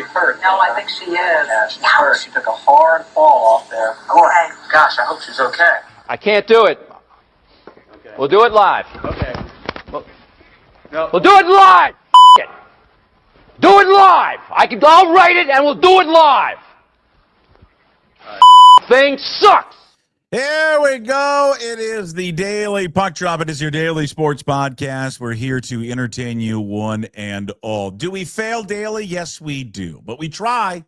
hurt. No, I think she is. Yeah, she's hurt. She took a hard fall off there. Boy, gosh, I hope she's okay. I can't do it. Okay. We'll do it live. Okay. We'll do it live. It. Do it live. I'll write it and we'll do it live. Thing sucks. Here we go. It is the Daily Puck Drop. It is your daily sports podcast. We're here to entertain you one and all. Do we fail daily? Yes, we do. But we try,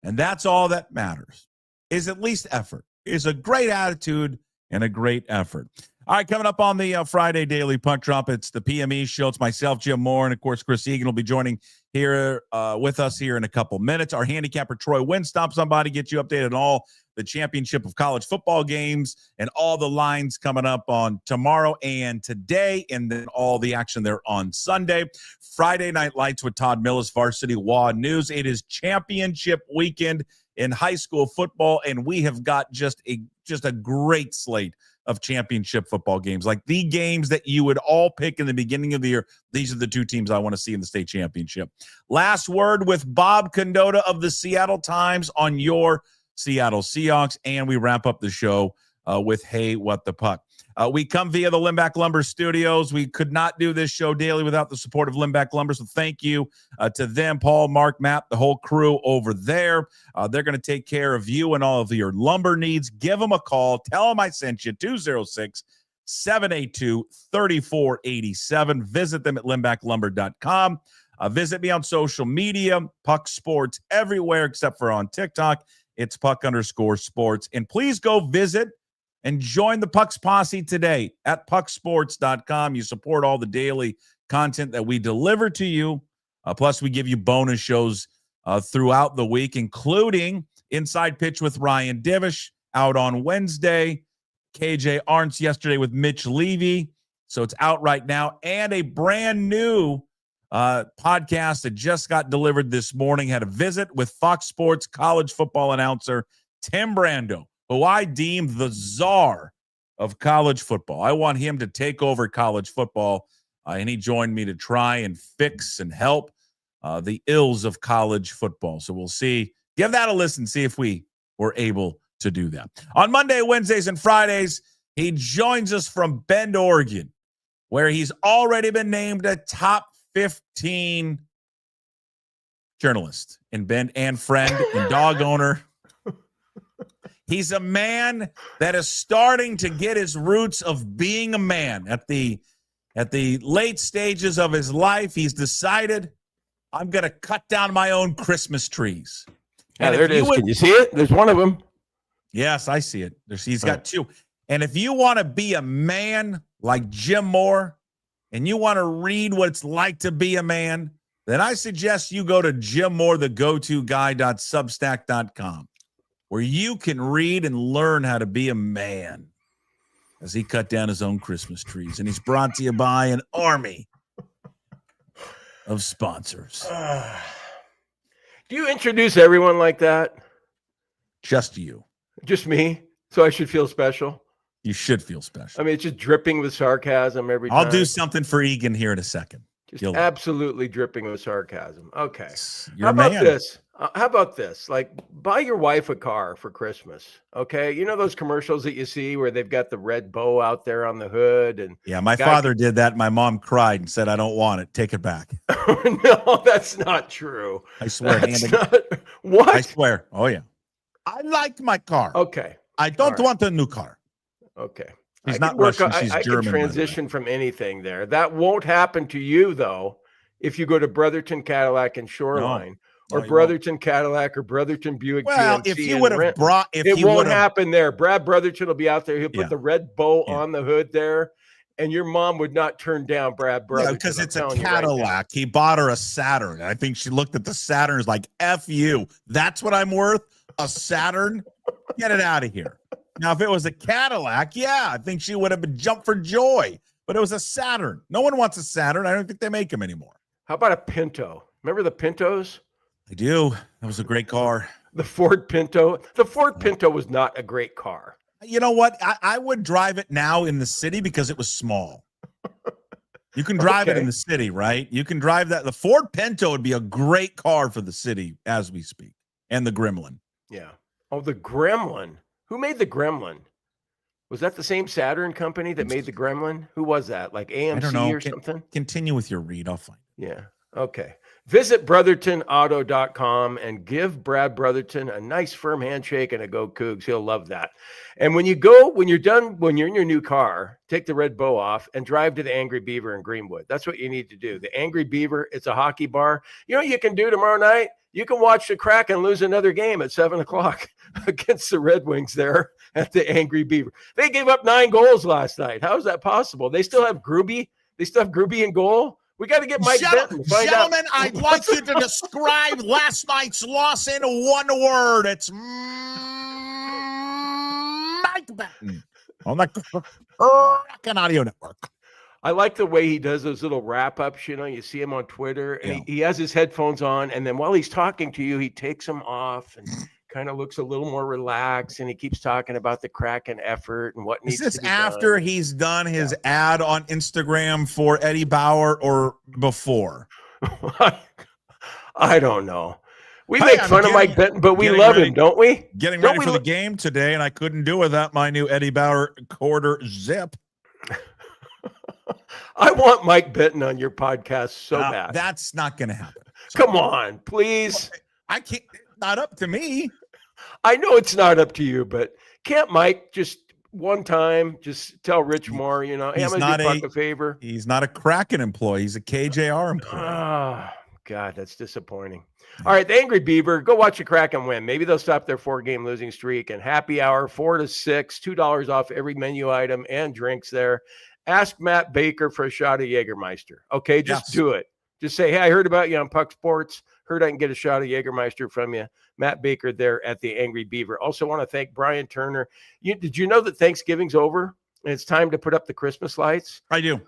and that's all that matters, is at least effort, is a great attitude and a great effort. All right, coming up on the Friday Daily Puck Drop, it's the PME Show. It's myself, Jim Moore, and, of course, Chris Egan will be joining here with us here in a couple minutes. Our handicapper, Troy Winstop, somebody get you updated on all the championship of college football games and all the lines coming up on tomorrow and today, and then all the action there on Sunday. Friday Night Lights with Todd Milles, Varsity WA News. It is championship weekend in high school football, and we have got just a great slate of championship football games, like the games that you would all pick in the beginning of the year. These are the two teams I want to see in the state championship. Last word with Bob Condotta of the Seattle Times on your Seattle Seahawks, and we wrap up the show with Hey, What the Puck. We come via the Limback Lumber Studios. We could not do this show daily without the support of Limback Lumber, so thank you to them, Paul, Mark, Matt, the whole crew over there. They're going to take care of you and all of your lumber needs. Give them a call. Tell them I sent you, 206-782-3487. Visit them at limbacklumber.com. Visit me on social media, Puck Sports everywhere except for on TikTok. It's Puck_sports. And please go visit and join the Pucks Posse today at PuckSports.com. You support all the daily content that we deliver to you. Plus, we give you bonus shows throughout the week, including Inside Pitch with Ryan Divish out on Wednesday, KJ Arntz yesterday with Mitch Levy. So it's out right now. And a brand new podcast that just got delivered this morning. Had a visit with Fox Sports college football announcer Tim Brando, who I deem the czar of college football. I want him to take over college football, and he joined me to try and fix and help the ills of college football. So we'll see. Give that a listen, see if we were able to do that. On Monday, Wednesdays, and Fridays, he joins us from Bend, Oregon, where he's already been named a top 15 journalist in Bend and friend and dog owner. He's a man that is starting to get his roots of being a man. At the late stages of his life, he's decided, I'm going to cut down my own Christmas trees. Yeah, there it is. Can you see it? There's one of them. Yes, I see it. He's got two. And if you want to be a man like Jim Moore and you want to read what it's like to be a man, then I suggest you go to Jim Moore, the go-to guy.substack.com, where you can read and learn how to be a man as he cut down his own Christmas trees. And he's brought to you by an army of sponsors. Do you introduce everyone like that? Just you. Just me? So I should feel special? You should feel special. I mean, it's just dripping with sarcasm every time. I'll do something for Egan here in a second. Just absolutely dripping with sarcasm. Okay. You're How about this? How about this? Like, buy your wife a car for Christmas. Okay. You know those commercials that you see where they've got the red bow out there on the hood? And yeah, my father did that. My mom cried and said, I don't want it. Take it back. No, that's not true. I swear. What? I swear. Oh, yeah. I like my car. Okay. I don't want a new car. Okay. She's not Russian. She's I German. Can transition from anything there. That won't happen to you, though, if you go to Brotherton Cadillac and Shoreline. Or Brotherton Cadillac or Brotherton Buick GMC. If you would have brought, it won't happen there. Brad Brotherton will be out there. He'll put the red bow on the hood there, and your mom would not turn down Brad Brotherton. Because it's a Cadillac. Right, he bought her a Saturn. I think she looked at the Saturn and was like, F you. That's what I'm worth? A Saturn? Get it out of here. Now, if it was a Cadillac, yeah, I think she would have jumped for joy. But it was a Saturn. No one wants a Saturn. I don't think they make them anymore. How about a Pinto? Remember the Pintos? I do. That was a great car. The Ford Pinto. The Ford Pinto was not a great car. You know what? I would drive it now in the city because it was small. You can drive it in the city, right? You can drive that. The Ford Pinto would be a great car for the city as we speak. And the Gremlin. Yeah. Oh, the Gremlin. Who made the Gremlin? Was that the same Saturn company that made the Gremlin? Who was that? Like AMC I don't know. something? Continue with your read. I'll find it. Yeah. Okay. Visit BrothertonAuto.com and give Brad Brotherton a nice firm handshake and a go Cougs. He'll love that. And when you're in your new car, take the red bow off and drive to the Angry Beaver in Greenwood. That's what you need to do. The Angry Beaver, it's a hockey bar. You know what you can do tomorrow night? You can watch the Kraken lose another game at 7:00 against the Red Wings there at the Angry Beaver. They gave up 9 goals last night. How is that possible? They still have Gruby. They still have Gruby in goal. We got to get Mike Benton. Gentlemen, I'd like you to describe last night's loss in one word. It's Mike Benton on the Kraken Audio Network. I like the way he does those little wrap-ups. You know, you see him on Twitter, and he has his headphones on, and then while he's talking to you, he takes them off and kind of looks a little more relaxed, and he keeps talking about the Kraken effort and what needs to be done. Is this after he's done his ad on Instagram for Eddie Bauer or before? I don't know. We make fun of Mike Benton, but we love him, don't we? Getting ready for the game today, and I couldn't do without my new Eddie Bauer quarter zip. I want Mike Benton on your podcast so bad. That's not going to happen. Come on, please. I can't. Not up to me. I know it's not up to you, but can't Mike just one time just tell Rich Moore, you know, hey, I'm going to do Puck a favor? He's not a Kraken employee. He's a KJR employee. Oh, God, that's disappointing. All right, the Angry Beaver, go watch the Kraken win. Maybe they'll stop their 4-game losing streak. And happy hour, 4 to 6, $2 off every menu item and drinks there. Ask Matt Baker for a shot of Jägermeister. Okay, just do it. Just say, hey, I heard about you on Puck Sports. Heard I can get a shot of Jägermeister from you. Matt Baker there at the Angry Beaver. Also want to thank Brian Turner. Did you know that Thanksgiving's over and it's time to put up the Christmas lights? I do.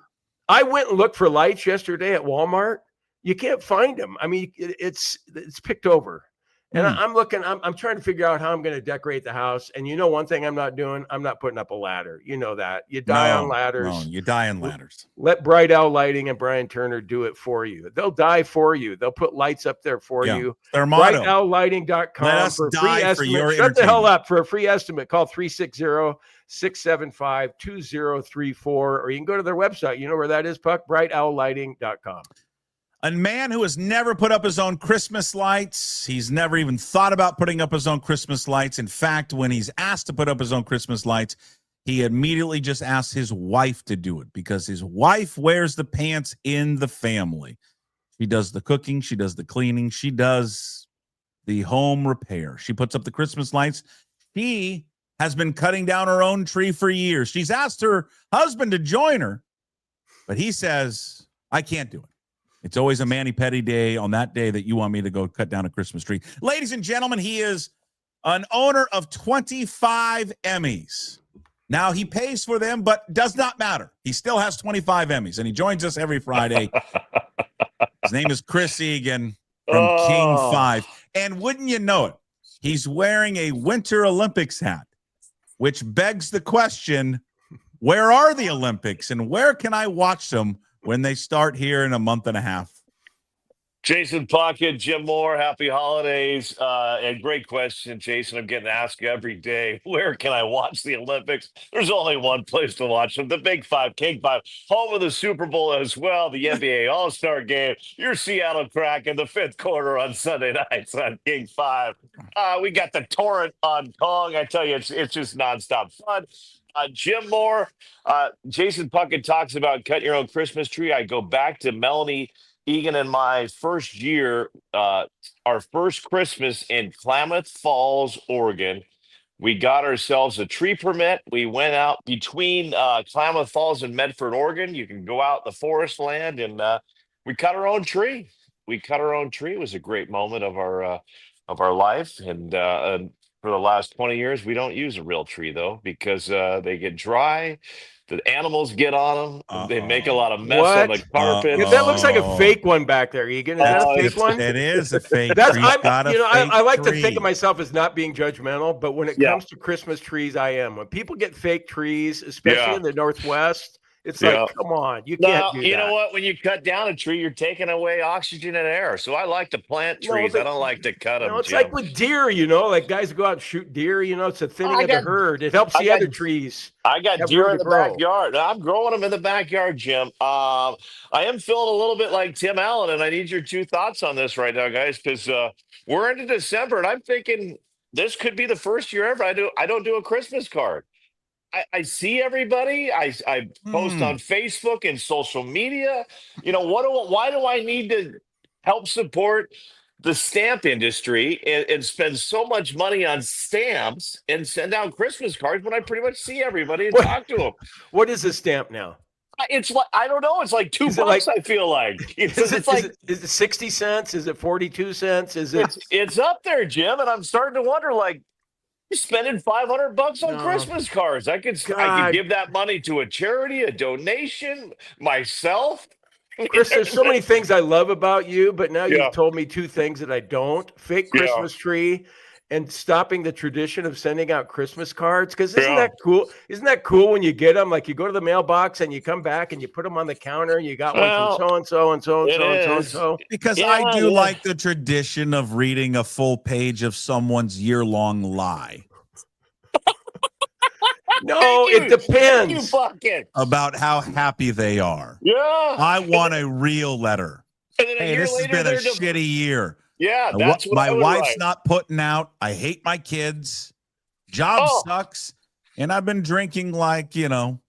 I went and looked for lights yesterday at Walmart. You can't find them. I mean, it's picked over. And I'm trying to figure out how I'm going to decorate the house. And you know one thing I'm not doing? I'm not putting up a ladder. You know that. You die on ladders. No, you die on ladders. Let Bright Owl Lighting and Brian Turner do it for you. They'll die for you. They'll put lights up there for you. Their motto. BrightOwlLighting.com. Let us for a die free estimate. for your Shut the hell up. For a free estimate, call 360-675-2034. Or you can go to their website. You know where that is, Puck? BrightOwlLighting.com. A man who has never put up his own Christmas lights. He's never even thought about putting up his own Christmas lights. In fact, when he's asked to put up his own Christmas lights, he immediately just asks his wife to do it because his wife wears the pants in the family. She does the cooking. She does the cleaning. She does the home repair. She puts up the Christmas lights. She has been cutting down her own tree for years. She's asked her husband to join her, but he says, I can't do it. It's always a mani-pedi day on that day that you want me to go cut down a Christmas tree. Ladies and gentlemen, he is an owner of 25 Emmys. Now, he pays for them, but does not matter. He still has 25 Emmys, and he joins us every Friday. His name is Chris Egan from King 5. And wouldn't you know it, he's wearing a Winter Olympics hat, which begs the question, where are the Olympics, and where can I watch them when they start here in a month and a half? Jason Puckett, Jim Moore, happy holidays. And great question, Jason. I'm getting asked every day, where can I watch the Olympics? There's only one place to watch them, the Big Five, King 5, home of the Super Bowl as well, the NBA All-Star Game, your Seattle Kraken, the 5th quarter on Sunday nights on King 5. We got the torrent on Kong. I tell you, it's just nonstop fun. Jim Moore, Jason Puckett talks about cutting your own Christmas tree. I go back to Melanie Egan and my first year, our first Christmas in Klamath Falls, Oregon. We got ourselves a tree permit. We went out between Klamath Falls and Medford, Oregon. You can go out in the forest land, and we cut our own tree. It was a great moment of our life, and for the last 20 years, we don't use a real tree, though, because they get dry. The animals get on them. They make a lot of mess on the carpet. That looks like a fake one back there, Egan. Is that a fake one? It is a fake tree. I like to think of myself as not being judgmental, but when it comes to Christmas trees, I am. When people get fake trees, especially in the Northwest, It's Yeah. like, come on, you No, can't do that. you know what? When you cut down a tree, you're taking away oxygen and air. So I like to plant trees. I don't like to cut them, It's Jim. like with deer, like guys who go out and shoot deer, it's a thinning of the herd. It helps I the got- other trees. I got have deer room in to the grow. backyard. I'm growing them in the backyard, Jim. I am feeling a little bit like Tim Allen, and I need your two thoughts on this right now, guys, because we're into December, and I'm thinking this could be the first year ever I don't do a Christmas card. I see everybody. I post on Facebook and social media. Why do I need to help support the stamp industry and spend so much money on stamps and send out Christmas cards when I pretty much see everybody and talk to them? What is a stamp now? It's like, I don't know. It's like $2. I feel like is it 60 cents? Is it 42 cents? It's up there, Jim, and I'm starting to wonder, like, you're spending $500 on Christmas cards. I could give that money to a charity, a donation, myself. Chris, there's so many things I love about you, but now you've told me two things that I don't. Fake Christmas tree and stopping the tradition of sending out Christmas cards. Because isn't that cool? Isn't that cool when you get them? Like you go to the mailbox and you come back and you put them on the counter and you got one from so-and-so and so-and-so and so-and-so. Because I do like the tradition of reading a full page of someone's year-long lie. No, it depends. About how happy they are. Yeah. I want a real letter. Hey, this has been a shitty year. Yeah, that's what my wife's write. not putting out. I hate my kids. Job sucks. And I've been drinking like, an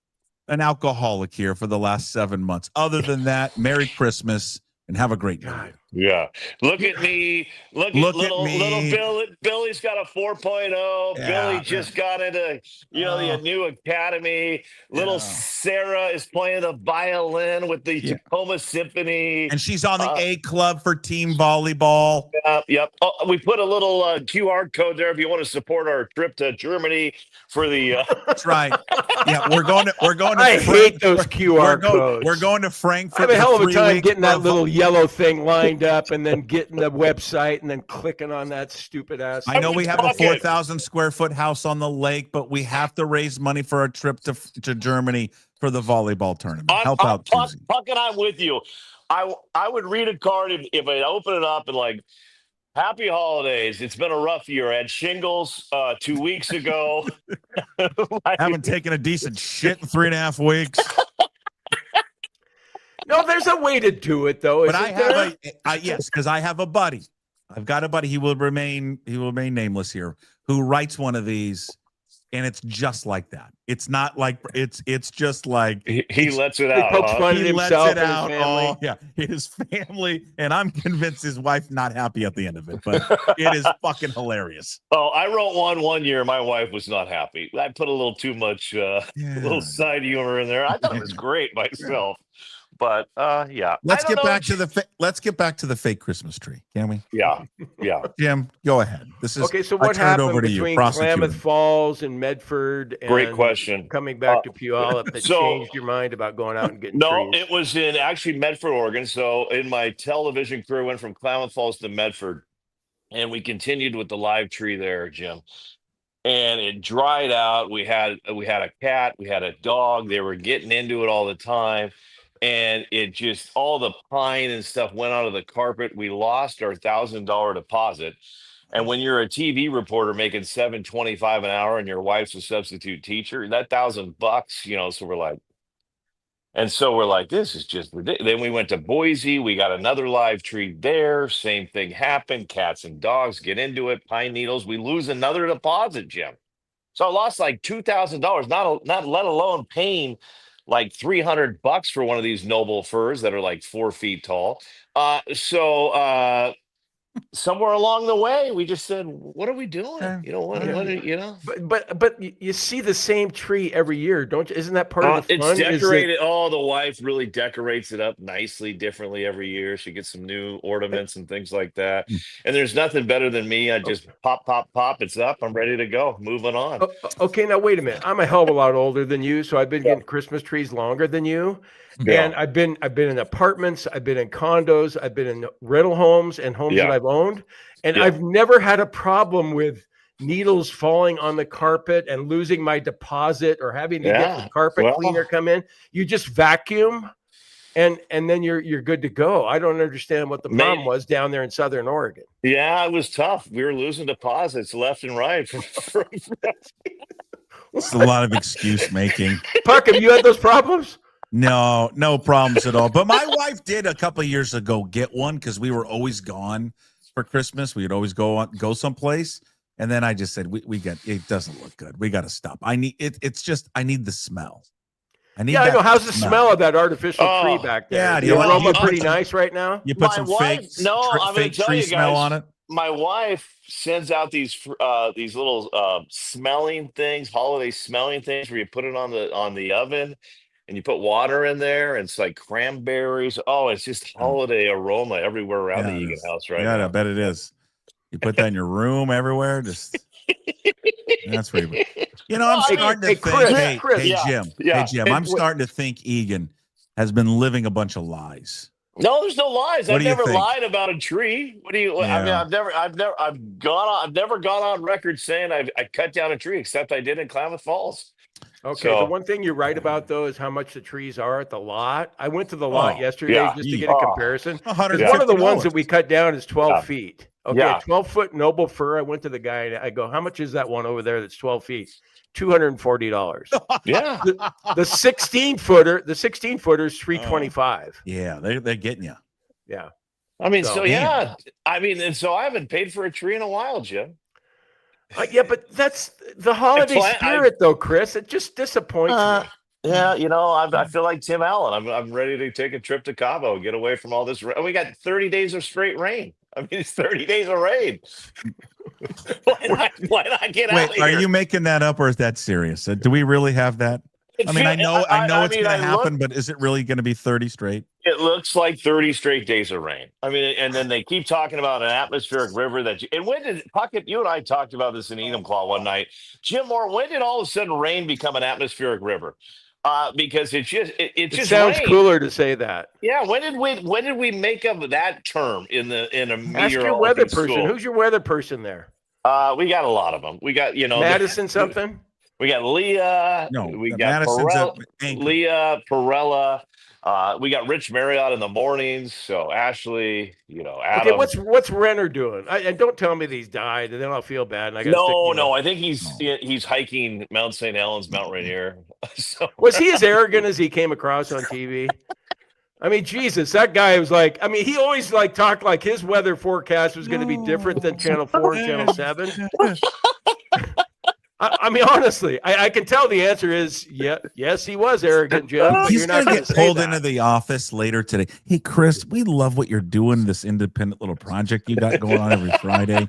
alcoholic here for the last 7 months. Other than that, Merry Christmas and have a great day. Yeah. Look at me. Look at little Bill. Billy's got a 4.0. Billy just got into, the new academy. Little Sarah is playing the violin with the Tacoma Symphony. And she's on the A club for team volleyball. Yep. Oh, we put a little QR code there if you want to support our trip to Germany for the. That's right. Yeah, we're going to. I hate those QR codes. We're going to Frankfurt. I have a hell of a time getting that little yellow thing lined up and then getting the website and then clicking on that stupid ass. I know we have a 4,000 square foot house on the lake, but we have to raise money for our trip to Germany for the volleyball tournament. Help out, Puck, and I'm with you. I would read a card if I open it up and like, happy holidays. It's been a rough year. I had shingles 2 weeks ago. I haven't taken a decent shit in 3.5 weeks. No, there's a way to do it though. But yes, because I have a buddy. I've got a buddy. He will remain nameless here, who writes one of these, and it's just like that. It's not like it's just like he lets it out. He pokes fun at himself and his family. His family, and I'm convinced his wife not happy at the end of it, but it is fucking hilarious. Oh, I wrote one year. My wife was not happy. I put a little too much little side humor in there. I thought it was great myself. But let's get back to the fake Christmas tree, can we? Yeah. Jim, go ahead. This is okay. So what happened over to between you, Klamath Falls and Medford? And great question. Coming back to Puyallup, that changed your mind about going out and getting trees? No, it was in actually Medford, Oregon. So in my television career, went from Klamath Falls to Medford, and we continued with the live tree there, Jim. And it dried out. We had a cat, we had a dog. They were getting into it all the time. And it just, all the pine and stuff went out of the carpet. We lost our $1,000 deposit. And when you're a TV reporter making $7.25 an hour and your wife's a substitute teacher, that $1,000, so we're like, this is just ridiculous. Then we went to Boise. We got another live tree there. Same thing happened. Cats and dogs get into it. Pine needles. We lose another deposit, Jim. So I lost like $2,000, not let alone paying like $300 for one of these noble firs that are like 4 feet tall. Somewhere along the way, we just said, "What are we doing?" But you see the same tree every year, don't you? Isn't that part of the fun? It's decorated. The wife really decorates it up nicely, differently every year. She gets some new ornaments and things like that. And there's nothing better than me. I just pop. It's up. I'm ready to go. Moving on. Okay, now wait a minute. I'm a hell of a lot older than you, so I've been getting Christmas trees longer than you. Yeah. And I've been in apartments, I've been in condos, I've been in rental homes and homes that I've owned, and I've never had a problem with needles falling on the carpet and losing my deposit or having to get the carpet cleaner come in. You just vacuum and then you're good to go. I don't understand what the problem was down there in Southern Oregon. Yeah, it was tough. We were losing deposits left and right. It's a lot of excuse making. Puck, have you had those problems? No problems at all. But my wife did a couple of years ago get one because we were always gone for Christmas. We would always go someplace. And then I just said, it doesn't look good. We got to stop. I need I need the smell. I know. How's the smell of that artificial tree back there? Yeah, the aroma pretty nice right now. You put some fake tree smell on it. My wife sends out these little smelling things, holiday smelling things, where you put it on the oven and you put water in there, and it's like cranberries. Oh, it's just holiday aroma everywhere around the Egan house right now. Yeah, I bet it is. You put that in your room everywhere. Just that's where I'm starting to think. Hey, Jim. Hey, Jim. I'm starting to think Egan has been living a bunch of lies. No, there's no lies. I've never think? lied about a tree. What do you? Yeah. I mean, I've never gone on record saying I cut down a tree, except I did in Klamath Falls. Okay, the one thing you're right about, though, is how much the trees are at the lot. I went to the lot yesterday just to get a comparison. One of the ones that we cut down is 12 feet. Okay, 12-foot noble fir. I went to the guy and I go, how much is that one over there that's 12 feet? $240. Yeah. The 16-footer is $325. Yeah, they're getting you. Yeah. I mean, I mean, and so I haven't paid for a tree in a while, Jim. But that's the holiday spirit, though, Chris. It just disappoints me. Yeah, I feel like Tim Allen. I'm ready to take a trip to Cabo, get away from all this. We got 30 days of straight rain. I mean, it's 30 days of rain. Why not get out of here? Are you making that up, or is that serious? Do we really have that? I know it's going to happen, but is it really going to be 30 straight? It looks like 30 straight days of rain. I mean, and then they keep talking about an atmospheric river and when did Puckett? You and I talked about this in Enumclaw one night. Jim Moore, when did all of a sudden rain become an atmospheric river? Because it just sounds rained. Cooler to say that. Yeah, when did we make up that term in a meteorology Ask your weather school? person. Who's your weather person there? We got a lot of them. We got Madison something. We got Leah. No, we got Leah Perella. We got Rich Marriott in the mornings. So Ashley, Adam. Okay, what's Renner doing? And don't tell me that he's died, and then I'll feel bad. And I think he's hiking Mount St. Helens, Mount Rainier. So. Was he as arrogant as he came across on TV? I mean, Jesus, that guy was like. I mean, he always talked like his weather forecast was going to be different than Channel 4 and Channel 7. I mean, honestly, I can tell the answer is yes, he was arrogant, Jim. He's going to get pulled into the office later today. Hey, Chris, we love what you're doing, this independent little project you got going on every Friday.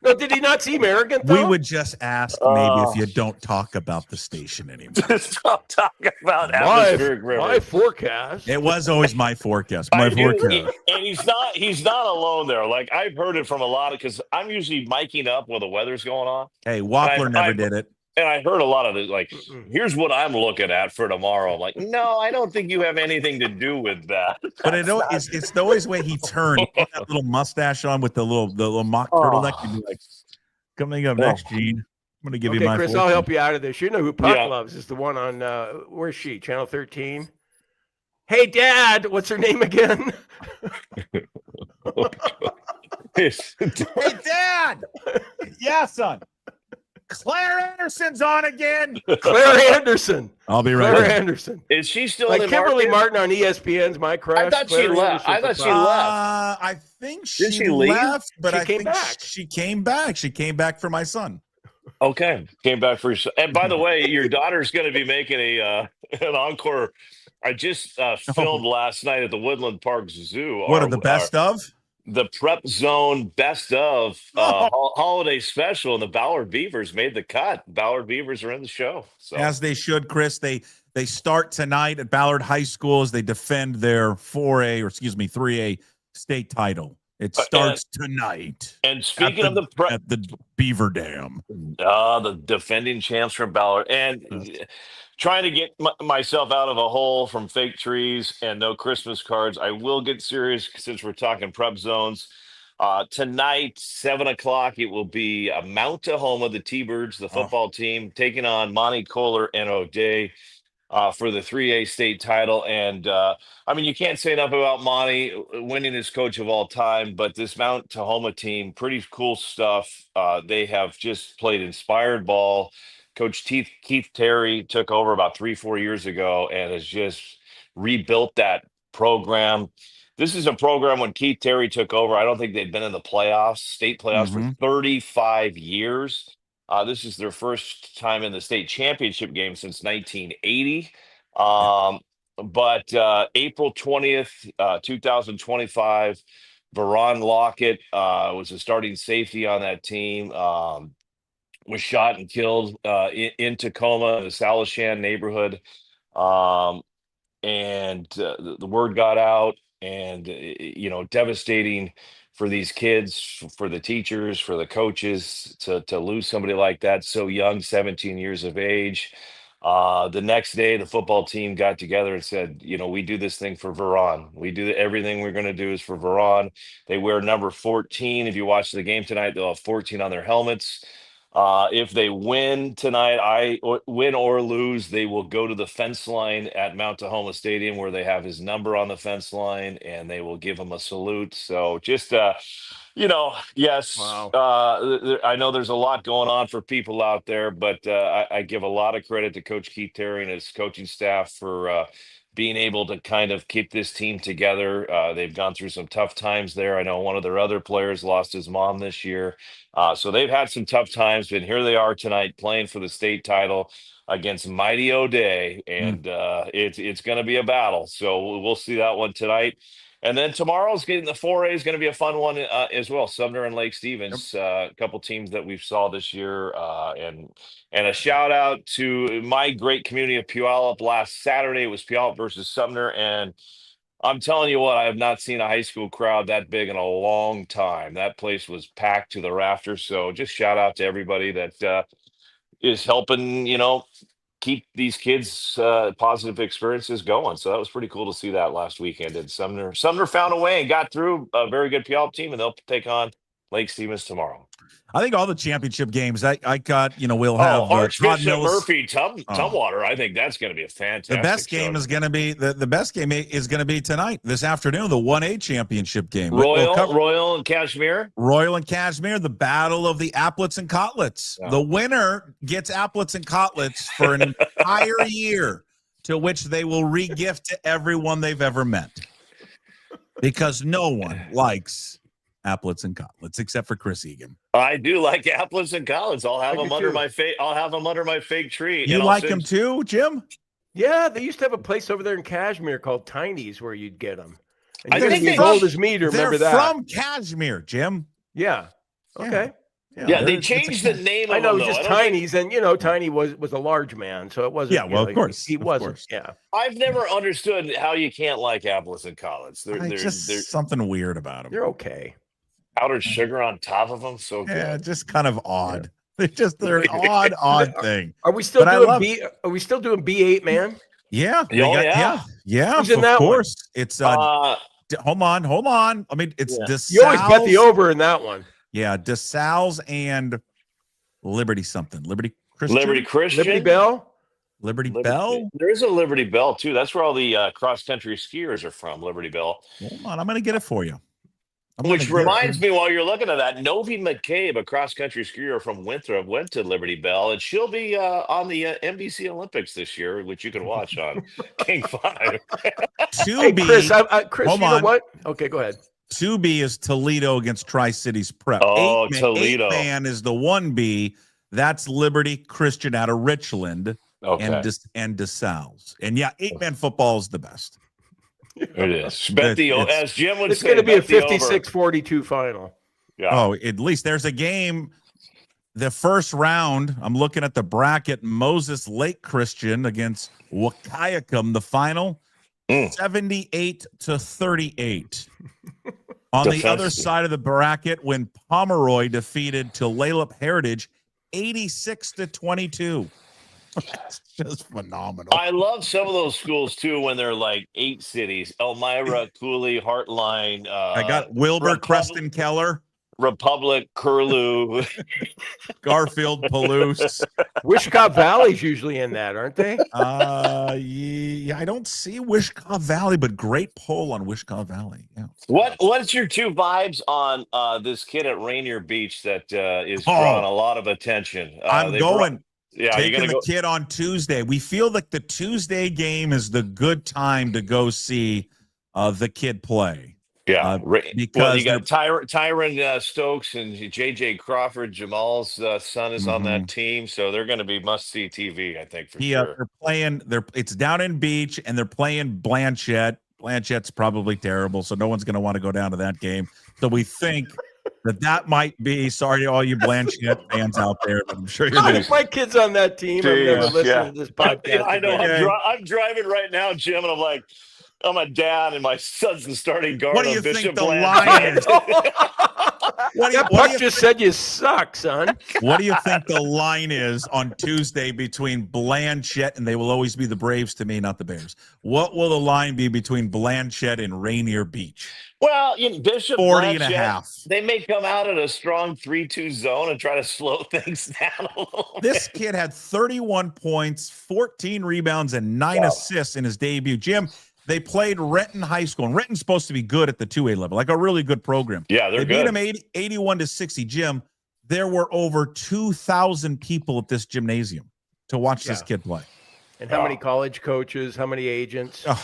No, did he not seem arrogant, though? We would just ask maybe if you don't talk about the station anymore. Just don't talk about atmospheric river. My forecast. It was always my forecast. My forecast. And he's not alone there. Like, I've heard it from a lot because I'm usually miking up when the weather's going on. Hey, Wappler never did it. And I heard a lot of it, here's what I'm looking at for tomorrow. I'm like, no, I don't think you have anything to do with that. But it's the always way he turned. He put that little mustache on with the little mock turtleneck. You'd be like, coming up next, Gene. I'm going to give you my Chris, I'll help you out of this. You know who Puck loves is the one on, where's she? Channel 13? Hey, Dad, what's her name again? Hey, Dad. Yeah, son. Claire Anderson's on again. Claire Anderson. I'll be right Claire there. Anderson. Is she still like in Kimberly Martin on ESPN's My Crush? I thought she left. I think she left, but I think she came back. She came back for my son. Okay, came back for your son. And by the way, your daughter's going to be making an encore. I just filmed last night at the Woodland Park Zoo. What are the best of? The Prep Zone Best of holiday special, and the Ballard Beavers made the cut. Ballard Beavers are in the show. So. As they should, Chris. They start tonight at Ballard High School as they defend their 3A state title. It starts tonight. And speaking of at the Beaver Dam. The defending champs from Ballard. And trying to get myself out of a hole from fake trees and no Christmas cards. I will get serious since we're talking prep zones. Tonight, 7 o'clock, it will be Mount Tahoma, the T-Birds, the football team, taking on Monty Kohler and O'Day for the 3A state title. And I mean, you can't say enough about Monty winning as coach of all time, but this Mount Tahoma team, pretty cool stuff. They have just played inspired ball. Coach Keith Terry took over about 3-4 years ago and has just rebuilt that program. This is a program when Keith Terry took over, I don't think they'd been in the playoffs, state playoffs, for 35 years. This is their first time in the state championship game since 1980. But April 20th, 2025, Veron Lockett was a starting safety on that team, was shot and killed in Tacoma, the Salishan neighborhood. And the word got out, and devastating for these kids, for the teachers, for the coaches to lose somebody like that so young, 17 years of age. The next day, the football team got together and said, we do this thing for Veron. We do everything we're going to do is for Veron. They wear number 14. If you watch the game tonight, they'll have 14 on their helmets. If they win tonight, win or lose, they will go to the fence line at Mount Tahoma Stadium where they have his number on the fence line, and they will give him a salute. So just, yes, Wow. I know there's a lot going on for people out there, but I give a lot of credit to Coach Keith Terry and his coaching staff for being able to kind of keep this team together. They've gone through some tough times there. I know one of their other players lost his mom this year. So they've had some tough times, but here they are tonight playing for the state title against Mighty O'Day, and it's going to be a battle. So we'll see that one tonight. And then tomorrow's getting the 4A is going to be a fun one as well. Sumner and Lake Stevens, a couple teams that we've saw this year, and a shout out to my great community of Puyallup. Last Saturday it was Puyallup versus Sumner, and I'm telling you what, I have not seen a high school crowd that big in a long time. That place was packed to the rafters. So just shout out to everybody that is helping, keep these kids' positive experiences going. So that was pretty cool to see that last weekend. And Sumner found a way and got through a very good Puyallup team, and they'll take on Lake Stevens tomorrow. I think all the championship games I got, we'll have Archbishop Todd Milles, Murphy, Tumwater. I think that's going to be a fantastic. The best game is going to be the best game is going to be tonight, this afternoon, the 1A championship game. Royal and Cashmere. Royal and Cashmere, the battle of the applets and cotlets. Yeah. The winner gets applets and cotlets for an entire year, to which they will re-gift to everyone they've ever met, because no one likes applets and cotlets except for Chris Egan. I do like applets and cotlets. I'll have them under my fake tree. You like them too, Jim? Yeah, they used to have a place over there in Cashmere called Tiny's where you'd get them. And I think as old as me to remember that. They're from Cashmere, Jim. Yeah. Okay. Yeah, they changed the name of I know, them, it was just Tiny's, and Tiny was a large man, so it wasn't. Yeah, well, of course. He wasn't. Yeah. I've never understood how you can't like applets and cotlets. There's something weird about them. They're okay. Powdered sugar on top of them, so good. Yeah, just kind of odd. They're an odd thing. Are we still doing Are we still doing B8, man? Yeah. Yeah. Who's in that course. One? It's hold on. I mean, it's DeSalles. You always bet the over in that one. Yeah, DeSalles and Liberty something. Liberty Christian. Liberty Bell. Liberty Bell. There is a Liberty Bell too. That's where all the cross country skiers are from. Liberty Bell. Hold on, I'm going to get it for you. Which reminds me, while you're looking at that, Novi McCabe, a cross-country skier from Winthrop, went to Liberty Bell, and she'll be on the NBC Olympics this year, which you can watch on King 5. Hey, Chris, Chris, you know what? Okay, go ahead. 2B is Toledo against Tri-Cities Prep. Oh, Toledo. 8-man is the 1B. That's Liberty Christian out of Richland and DeSalles. And yeah, 8-man football is the best. It is. As Jim would say, it's going to be a 56-42 final. Yeah. Oh, at least there's a game. The first round, I'm looking at the bracket. Moses Lake Christian against Wahkiakum. The final, 78-38. On the other side of the bracket, when Pomeroy defeated Tulalip Heritage, 86-22. It's just phenomenal. I love some of those schools too when they're like 8 cities: Elmira, Cooley, Heartline. I got Wilbur, Creston Keller, Republic, Curlew. Garfield, Palouse. Wichita Valley's usually in that, aren't they? Yeah, I don't see Wichita Valley, but great poll on Wichita Valley. Yeah. What's your 2 vibes on this kid at Rainier Beach that is drawing a lot of attention? I'm going. Yeah, taking the kid on Tuesday. We feel like the Tuesday game is the good time to go see the kid play. Yeah, because you got Tyron Stokes and JJ Crawford. Jamal's son is on that team, so they're going to be must-see TV, I think, for sure. They're playing. It's down in Beach, and they're playing Blanchette. Blanchette's probably terrible, so no one's going to want to go down to that game. So we think that might be. Sorry to all you Blanchette fans out there, but I'm sure you're going to. My kid's on that team. I've never listened to this podcast. I know. I'm driving right now, Jim, and I'm like, I'm a dad, and my son's the starting guard. What do you Bishop think the line is? Puck just said you suck, son. What do you think the line is on Tuesday between Blanchette, and they will always be the Braves to me, not the Bears? What will the line be between Blanchette and Rainier Beach? Well, Bishop 40 and a half. They may come out in a strong 3-2 zone and try to slow things down a little This kid had 31 points, 14 rebounds, and 9 assists in his debut. Jim, they played Renton High School, and Renton's supposed to be good at the 2A level, like a really good program. Yeah, they beat them 81-60. Jim, there were over 2,000 people at this gymnasium to watch this kid play. And how many college coaches, how many agents? Oh,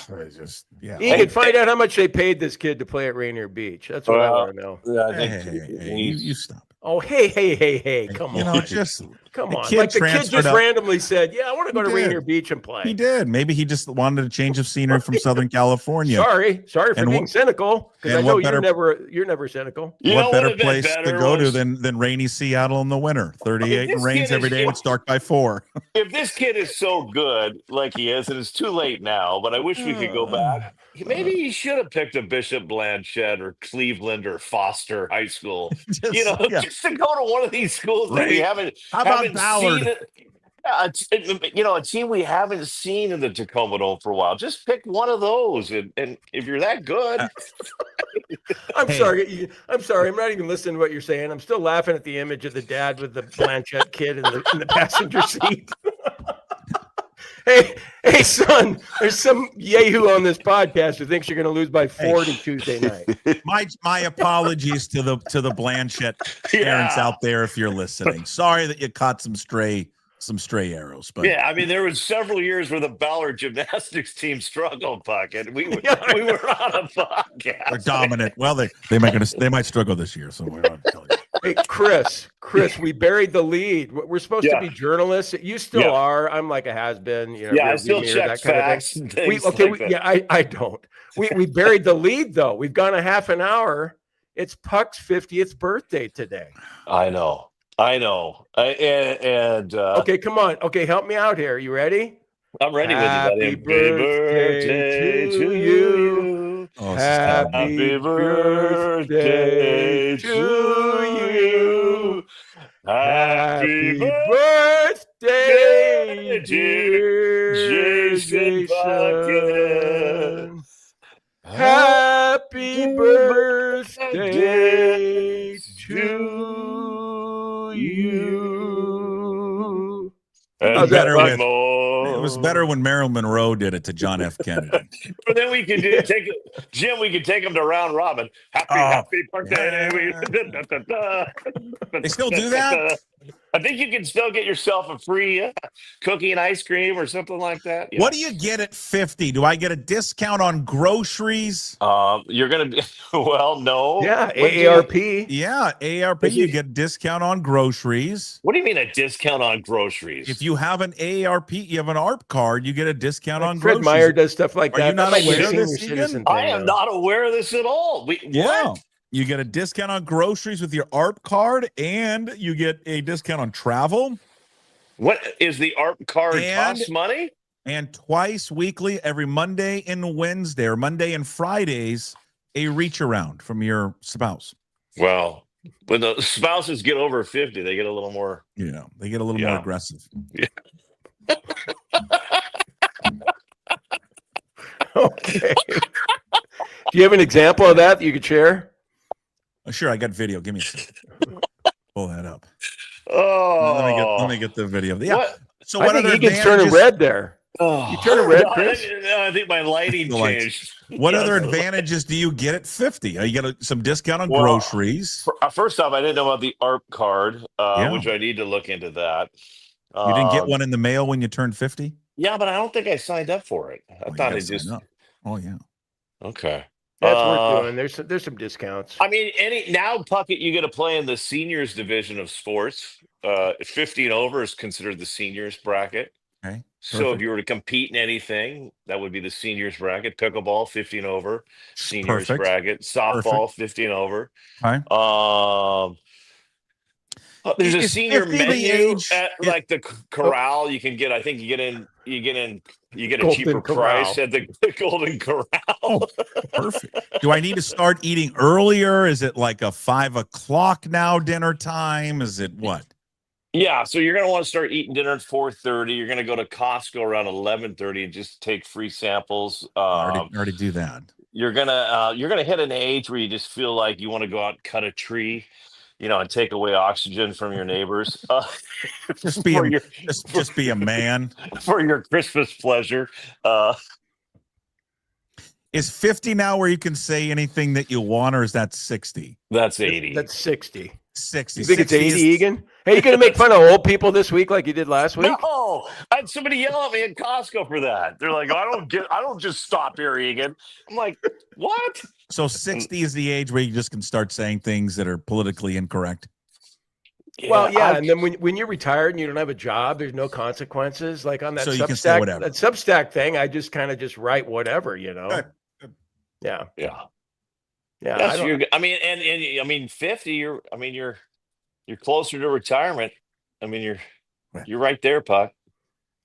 You can find out how much they paid this kid to play at Rainier Beach. That's what I want to know. Hey, you stop. Oh, hey, come on. Come on. Like the kid just randomly said, I want to go to Rainier Beach and play. He did. Maybe he just wanted a change of scenery from Southern California. Sorry for being cynical, because I know you're never cynical. What better place to go to than rainy Seattle in the winter? 38 and rains every day. It's dark by 4. If this kid is so good like he is, and it's too late now, but I wish we could go back. Maybe he should have picked a Bishop Blanchette or Cleveland or Foster High School. Just to go to one of these schools that we haven't. How about Ballard? A team we haven't seen in the Tacoma Dome for a while. Just pick one of those, and if you're that good. I'm sorry. I'm not even listening to what you're saying. I'm still laughing at the image of the dad with the Blanchette kid in the passenger seat. Hey, son, there's some yahoo on this podcast who thinks you're going to lose by 40 Tuesday night. My apologies to the Blanchette parents out there if you're listening. Sorry that you caught some stray arrows, but there was several years where the Ballard gymnastics team struggled, Puckett. We were on a podcast. They're dominant. Well, they might struggle this year, so we're not telling you. Hey, Chris, we buried the lead. We're supposed to be journalists. You still are. I'm like a has-been. I still check facts. I don't. We buried the lead, though. We've gone a half an hour. It's Puck's 50th birthday today. I know. Okay, come on. Okay, help me out here. You ready? I'm ready with you, buddy. Happy birthday to you. Happy birthday to you. Happy birthday, dear Jason. Happy birthday to you. It was better when Marilyn Monroe did it to John F. Kennedy. But then we could take it, Jim. We could take him to round robin. Happy birthday! They still do that? I think you can still get yourself a free cookie and ice cream or something like that. What do you get at 50? Do I get a discount on groceries? You're gonna be no. Yeah, AARP. AARP. You get a discount on groceries. What do you mean a discount on groceries? If you have an AARP, you have an ARP card, you get a discount on Fred groceries. Meyer does stuff like that. Are you not aware of this, Egan? I am not aware of this at all. What? You get a discount on groceries with your ARP card, and you get a discount on travel. What is the ARP card cost money? And twice weekly, every Monday and Wednesday, or Monday and Fridays, a reach around from your spouse. Well, when the spouses get over 50, they get a little more. They get a little more aggressive. Yeah. Okay. Do you have an example of that you could share? Oh, sure, I got video. Give me a second. Pull that up. Oh, Let me get the video. Yeah. What? So I what think other Egan's turning advantages? red there. Oh. You turning red, No, Chris? I think my lighting The lights. changed. What Yeah, other the- advantages do you get at 50? You get some discount on Well, groceries. First off, I didn't know about the ARP card, Yeah. which I need to look into that. You didn't get one in the mail when you turned 50? Yeah, but I don't think I signed up for it. I thought it just. Oh yeah. Okay. That's worth doing. There's some discounts. I mean, now Puckett, you get to play in the seniors division of sports. 50 and over is considered the seniors bracket. Okay. So if you were to compete in anything, that would be the seniors bracket. Pickleball, 50 and over, seniors bracket. Softball, 50 and over. Okay. There's a Is senior 50 the menu age? at like the corral. You can get. I think you get a Golden cheaper Corral. price at the Golden Corral. Oh, perfect. Do I need to start eating earlier? Is it like a 5 o'clock now dinner time? Is it what? Yeah, so you're gonna want to start eating dinner at 4:30. You're gonna go to Costco around 11:30 and just take free samples. Already do that. You're gonna hit an age where you just feel like you want to go out and cut a tree, and take away oxygen from your neighbors. Just be just be a man. For your Christmas pleasure. Is 50 now where you can say anything that you want, or is that 60? That's 80. That's 60. 60. You think it's 80, is- Egan? Hey, you gonna make fun of old people this week like you did last week? No, I had somebody yell at me at Costco for that. They're like, I don't just stop here, Egan. I'm like, what? So 60 is the age where you just can start saying things that are politically incorrect. Well, yeah, and then when you're retired and you don't have a job, there's no consequences. Like on that So you can say Substack, whatever. that Substack thing, I just kind of just write whatever, Good. Yeah. Yeah. Yeah. I mean, 50. You're closer to retirement. I mean, you're right there, Puck.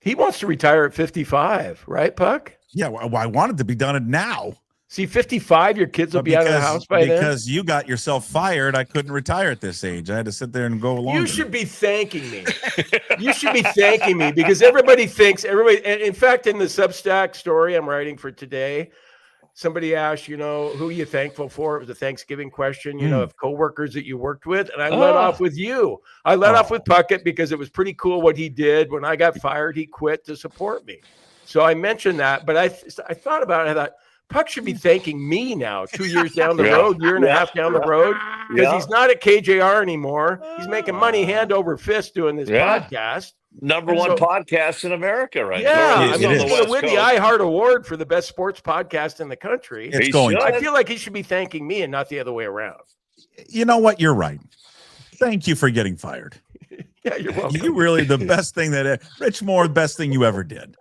He wants to retire at 55, right, Puck? Yeah, well, I wanted to be done now. See, 55, your kids will be out of the house by then. Because you got yourself fired, I couldn't retire at this age. I had to sit there and go along. You should be thanking me. You should be thanking me because everybody thinks and in fact, in the Substack story I'm writing for today, somebody asked, who are you thankful for? It was a Thanksgiving question, of coworkers that you worked with. And I let off with you. I let off with Puckett because it was pretty cool what he did. When I got fired, he quit to support me. So I mentioned that, but I thought about it. I thought, Puck should be thanking me now, 2 years down the road, year and a half down the road, because he's not at KJR anymore. He's making money hand over fist doing this podcast. Number one podcast in America right now. Yeah, He's I mean, on he's the going West to win the Coast. iHeart Award for the best sports podcast in the country. It's going. should. I feel like he should be thanking me and not the other way around. You know what? You're right. Thank you for getting fired. Yeah, you're welcome. You really the best thing Rich Moore, the best thing you ever did.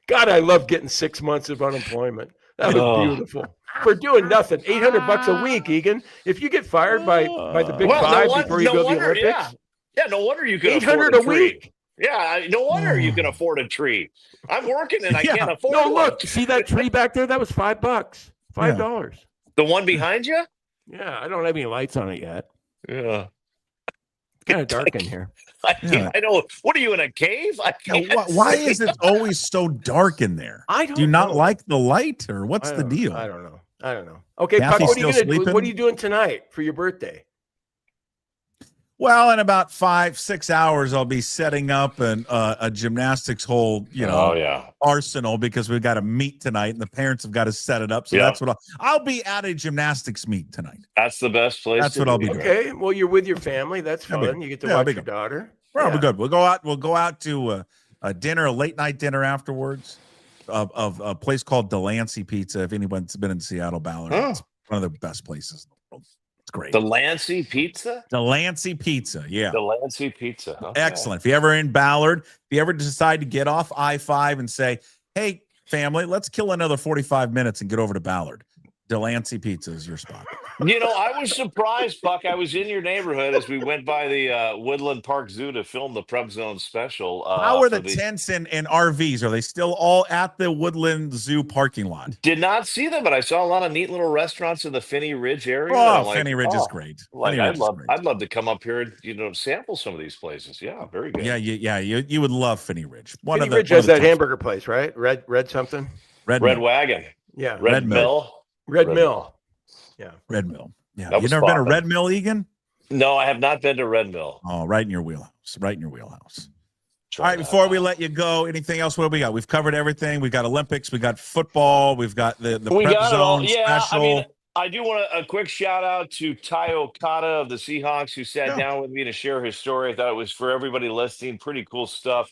God, I love getting 6 months of unemployment. That was beautiful. For doing nothing. $800 a week, Egan. If you get fired by the Big Five before you go to the Olympics. Yeah, no wonder you can $800 afford a a tree. week. Yeah, no wonder you can afford a tree. I'm working and I can't afford No, one. look, see that tree back there? That was $5. $5. The one behind you? Yeah, I don't have any lights on it yet. Yeah. It's kind of dark in here. I know. What are you in a cave? Why is it always so dark in there? I don't Do you not know. like the light, or what's the deal? I don't know. Okay, Kathy's Puck, what are you still gonna do? sleeping? What are you doing tonight for your birthday? Well, in about 5-6 hours, I'll be setting up a gymnastics whole, arsenal, because we've got a meet tonight, and the parents have got to set it up. So that's what I'll be at a gymnastics meet tonight. That's the best place. That's what I'll be doing. Okay, well, you're with your family. That's fun. You get to watch your daughter. Well, we're good. We'll go out to a dinner, a late night dinner afterwards, of a place called Delancey Pizza. If anyone's been in Seattle, Ballard, it's one of the best places in the world. It's great. Delancey Pizza? Delancey Pizza, yeah. Delancey Pizza. Okay. Excellent. If you ever in Ballard, if you ever decide to get off I-5 and say, hey, family, let's kill another 45 minutes and get over to Ballard, Delancey Pizza is your spot. I was surprised, Buck. I was in your neighborhood as we went by the Woodland Park Zoo to film the Prep Zone special. How are the tents and RVs? Are they still all at the Woodland Zoo parking lot? Did not see them, but I saw a lot of neat little restaurants in the Finney Ridge area. Oh, Finney Ridge is great. I'd love to come up here and sample some of these places. Yeah, very good. Yeah. You would love Finney Ridge. Finney Ridge has that hamburger place, right? Red something. Red Red Mill. Wagon. Yeah. Red Mill. Red Mill. Yeah. Red Mill. Yeah. That You was never been to poppin'. Red Mill, Egan? No, I have not been to Red Mill. Oh, right in your wheelhouse. Right in your wheelhouse. Try All right, that before we out. let you go, anything else? What do we got? We've covered everything. We've got Olympics. We got football. We've got the We prep got it all. zone Yeah, special. I mean, I do want a quick shout out to Ty Okada of the Seahawks, who sat down with me to share his story. I thought it was for everybody listening. Pretty cool stuff.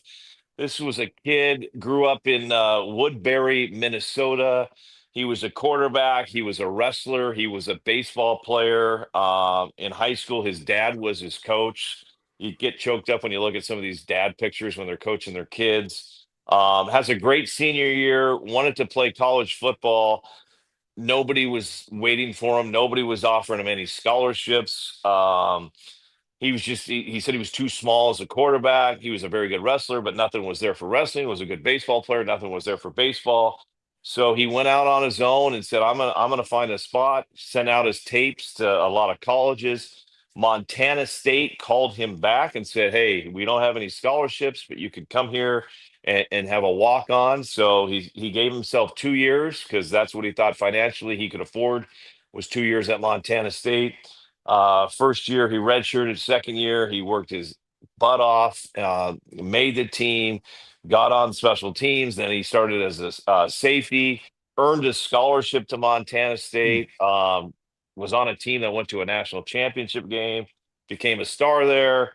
This was a kid, grew up in Woodbury, Minnesota. He was a quarterback. He was a wrestler. He was a baseball player. In high school, his dad was his coach. You get choked up when you look at some of these dad pictures when they're coaching their kids. Has a great senior year, wanted to play college football. Nobody was waiting for him. Nobody was offering him any scholarships. He was just, he said he was too small as a quarterback. He was a very good wrestler, but nothing was there for wrestling. He was a good baseball player. Nothing was there for baseball. So he went out on his own and said, I'm gonna find a spot, sent out his tapes to a lot of colleges. Montana State called him back and said, hey, we don't have any scholarships, but you could come here and have a walk on. So he gave himself 2 years because that's what he thought financially he could afford, was 2 years at Montana State. First year he redshirted. Second year he worked his butt off, made the team, got on special teams. Then he started as a safety, earned a scholarship to Montana State, was on a team that went to a national championship game, became a star there.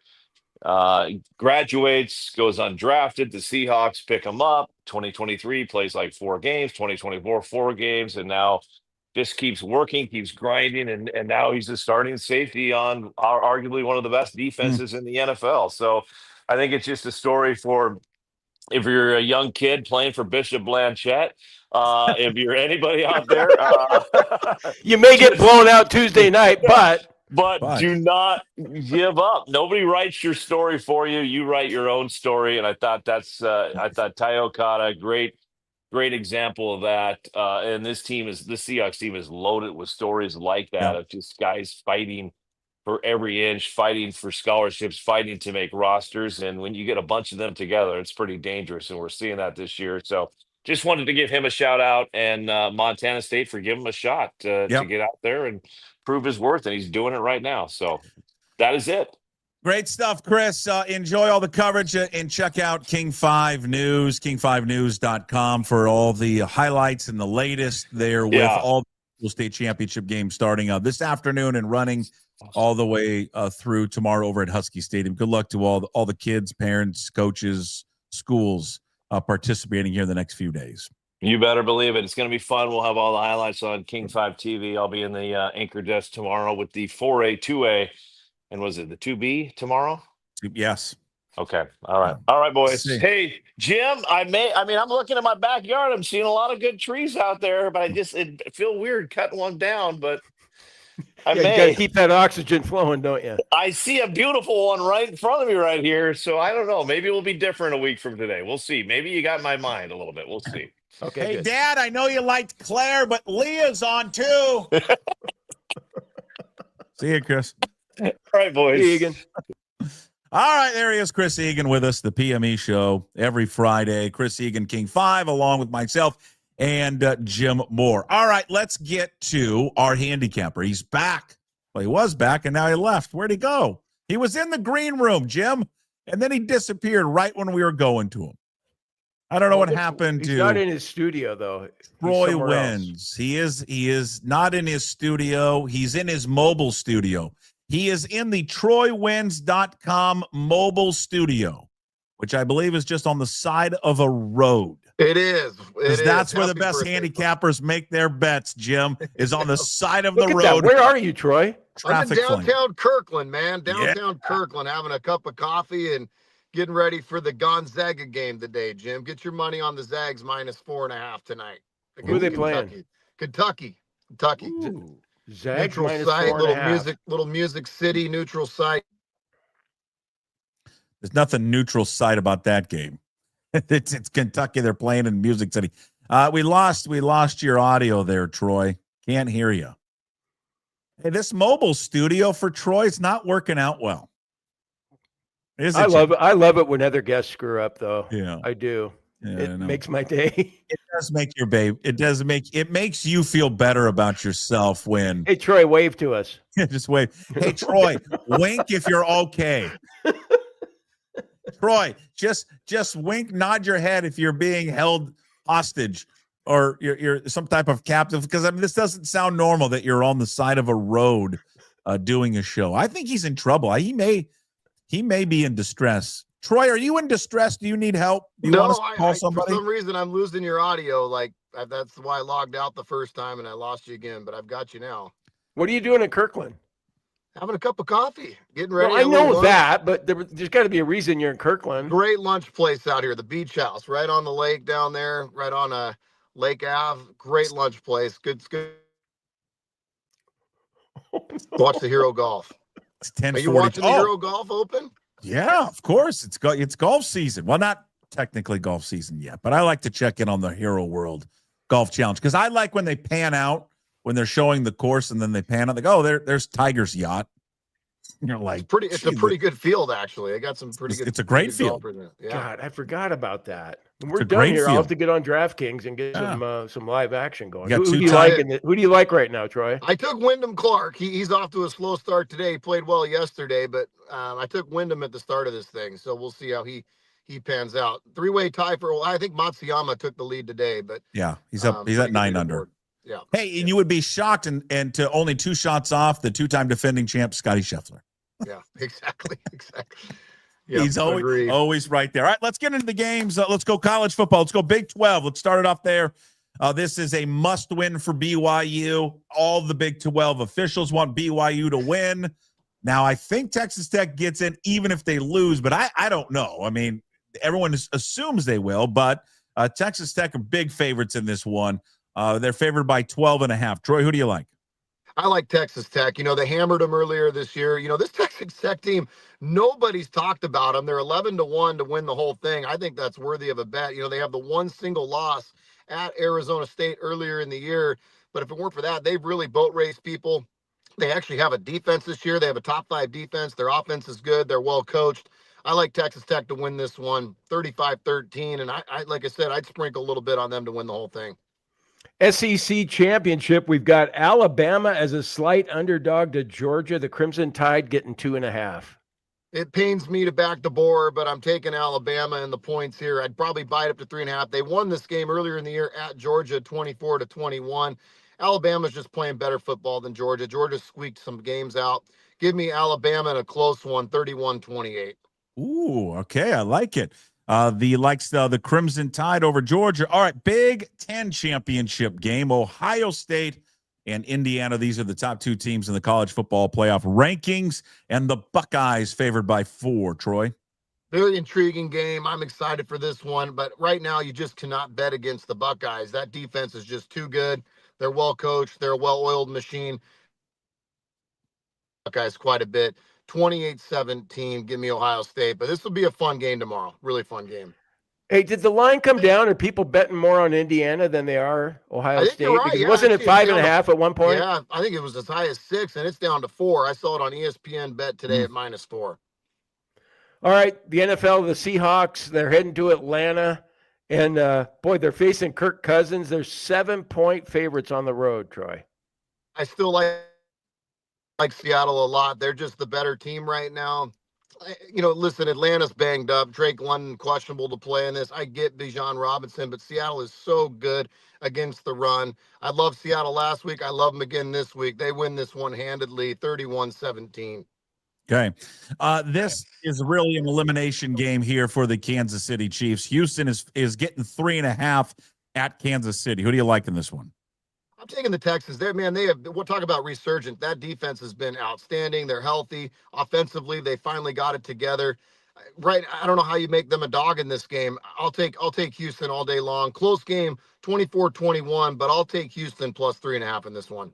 Graduates, goes undrafted. The Seahawks pick him up. 2023 plays like 4 games, 2024, 4 games, and now just keeps working, keeps grinding, and now he's the starting safety on arguably one of the best defenses in the NFL. So I think it's just a story for if you're a young kid playing for Bishop Blanchette, if you're anybody out there, You may get blown out Tuesday night, but do not give up. Nobody writes your story for you. You write your own story. And I thought I thought Ty Okada, great example of that. And this Seahawks team is loaded with stories like that of just guys fighting for every inch, fighting for scholarships, fighting to make rosters. And when you get a bunch of them together, it's pretty dangerous. And we're seeing that this year. So just wanted to give him a shout out, and Montana State for giving him a shot to get out there and prove his worth. And he's doing it right now. So that is it. Great stuff, Chris. Enjoy all the coverage and check out King 5 News, king5news.com for all the highlights and the latest there with all the state championship games starting this afternoon and running all the way through tomorrow over at Husky Stadium. Good luck to all the kids, parents, coaches, schools participating here in the next few days. You better believe it. It's going to be fun. We'll have all the highlights on King 5 TV. I'll be in the anchor desk tomorrow with the 4A, 2A, and was it the 2B tomorrow? Yes. Okay. All right. All right, boys. Hey, Jim, I'm looking at my backyard. I'm seeing a lot of good trees out there, but it feel weird cutting one down, but you got to keep that oxygen flowing, don't you? I see a beautiful one right in front of me right here. So I don't know. Maybe it will be different a week from today. We'll see. Maybe you got my mind a little bit. We'll see. Okay. Hey, good. Dad, I know you liked Claire, but Leah's on too. See you, Chris. All right, boys. Hey, Egan. All right, there he is, Chris Egan with us, the PME Show every Friday. Chris Egan, King 5, along with myself and Jim Moore. All right, let's get to our handicapper. He's back. Well, he was back, and now he left. Where'd he go? He was in the green room, Jim, and then he disappeared right when we were going to him. I don't know what happened to. He's not in his studio, though. Troy Wins. He is not in his studio. He's in his mobile studio. He is in the TroyWins.com mobile studio, which I believe is just on the side of a road. It is. That's where the best handicappers make their bets, Jim, is on the side of the road. Where are you, Troy? I'm in downtown Kirkland, man. Downtown Kirkland, having a cup of coffee and getting ready for the Gonzaga game today, Jim. Get your money on the Zags -4.5 tonight. Who are they playing? Kentucky. Ooh. Zags neutral site, little music city, neutral site. There's nothing neutral site about that game. It's Kentucky. They're playing in Music City. We lost your audio there, Troy. Can't hear you. Hey, this mobile studio for Troy's not working out well. I love it when other guests screw up, though. Yeah, I do. It makes my day. It does make your babe. It makes you feel better about yourself when. Hey, Troy, wave to us. Just wait. Hey, Troy, wink if you're okay. Troy, just wink, nod your head if you're being held hostage or you're some type of captive. Because I mean, this doesn't sound normal that you're on the side of a road doing a show. I think he's in trouble. He may be in distress. Troy, are you in distress? Do you need help? Do you want us to call somebody? For some reason, I'm losing your audio. Like that's why I logged out the first time and I lost you again. But I've got you now. What are you doing in Kirkland? Having a cup of coffee, getting ready. Well, I know that, but there's got to be a reason you're in Kirkland. Great lunch place out here, the Beach House, right on the lake down there, right on Lake Ave. Great lunch place. Good. Watch the Hero Golf. It's 10:40. Are you watching the Hero Golf Open? Yeah, of course. It's golf season. Well, not technically golf season yet, but I like to check in on the Hero World Golf Challenge because I like when they pan out. When they're showing the course and then they pan out, like, oh, there's Tiger's yacht. And you're like, it's a pretty good field, actually. I got some pretty good. It's a great field. Yeah. God, I forgot about that. When we're done here, I'll have to get on DraftKings and get some live action going. Who do you like right now, Troy? I took Wyndham Clark. He's off to a slow start today. He played well yesterday, but I took Wyndham at the start of this thing, so we'll see how he pans out. Three-way tie for. Well, I think Matsuyama took the lead today, but yeah, he's up. He's at 9 under. Yeah. Hey, and you would be shocked and to only 2 shots off the 2-time defending champ, Scotty Scheffler. Yeah, exactly. Yep, he's always right there. All right, let's get into the games. Let's go college football. Let's go Big 12. Let's start it off there. This is a must-win for BYU. All the Big 12 officials want BYU to win. Now, I think Texas Tech gets in even if they lose, but I don't know. I mean, everyone assumes they will, but Texas Tech are big favorites in this one. They're favored by 12.5. Troy, who do you like? I like Texas Tech. They hammered them earlier this year. This Texas Tech team, nobody's talked about them. They're 11-1 to win the whole thing. I think that's worthy of a bet. They have the one single loss at Arizona State earlier in the year. But if it weren't for that, they've really boat raced people. They actually have a defense this year. They have a top 5 defense. Their offense is good. They're well coached. I like Texas Tech to win this one, 35-13. And I like I said, I'd sprinkle a little bit on them to win the whole thing. SEC championship, we've got Alabama as a slight underdog to Georgia. The Crimson Tide getting 2.5. It pains me to back the board, but I'm taking Alabama and the points here. I'd probably buy it up to 3.5. They won this game earlier in the year at Georgia, 24-21. Alabama's just playing better football than Georgia. Georgia squeaked some games out. Give me Alabama in a close one, 31-28. Ooh, okay, I like it. The Crimson Tide over Georgia. All right, Big 10 championship game. Ohio State and Indiana. These are the top 2 teams in the college football playoff rankings, and the Buckeyes favored by 4. Troy? Very intriguing game. I'm excited for this one, but right now you just cannot bet against the Buckeyes. That defense is just too good. They're well coached. They're a well-oiled machine. Buckeyes quite a bit. 28-17, give me Ohio State. But this will be a fun game tomorrow. Really fun game. Hey, did the line come down? Are people betting more on Indiana than they are Ohio State? Right. Because wasn't it 5.5 at one point? Yeah, I think it was as high as 6, and it's down to 4. I saw it on ESPN bet today at -4. All right, the NFL, the Seahawks, they're heading to Atlanta. And, boy, they're facing Kirk Cousins. They're 7-point favorites on the road, Troy. I still like Seattle a lot. They're just the better team right now. Listen, Atlanta's banged up. Drake London questionable to play in this. I get Bijan Robinson, but Seattle is so good against the run. I love Seattle last week. I love them again this week. They win this one handedly, 31-17. Okay. This is really an elimination game here for the Kansas City Chiefs. Houston is getting 3.5 at Kansas City. Who do you like in this one? I'm taking the Texans. We'll talk about resurgent. That defense has been outstanding. They're healthy. Offensively, they finally got it together. Right. I don't know how you make them a dog in this game. I'll take Houston all day long. Close game, 24-21, but I'll take Houston plus 3.5 in this one.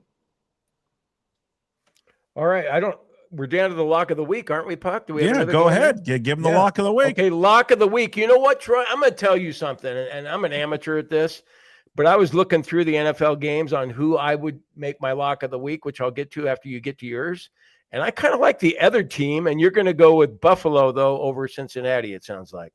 All right. We're down to the lock of the week, aren't we, Puck? Do we have go ahead. Give them the lock of the week. Okay, lock of the week. You know what, Troy? I'm going to tell you something, and I'm an amateur at this. But I was looking through the NFL games on who I would make my lock of the week, which I'll get to after you get to yours. And I kind of like the other team, and you're going to go with Buffalo, though, over Cincinnati, it sounds like.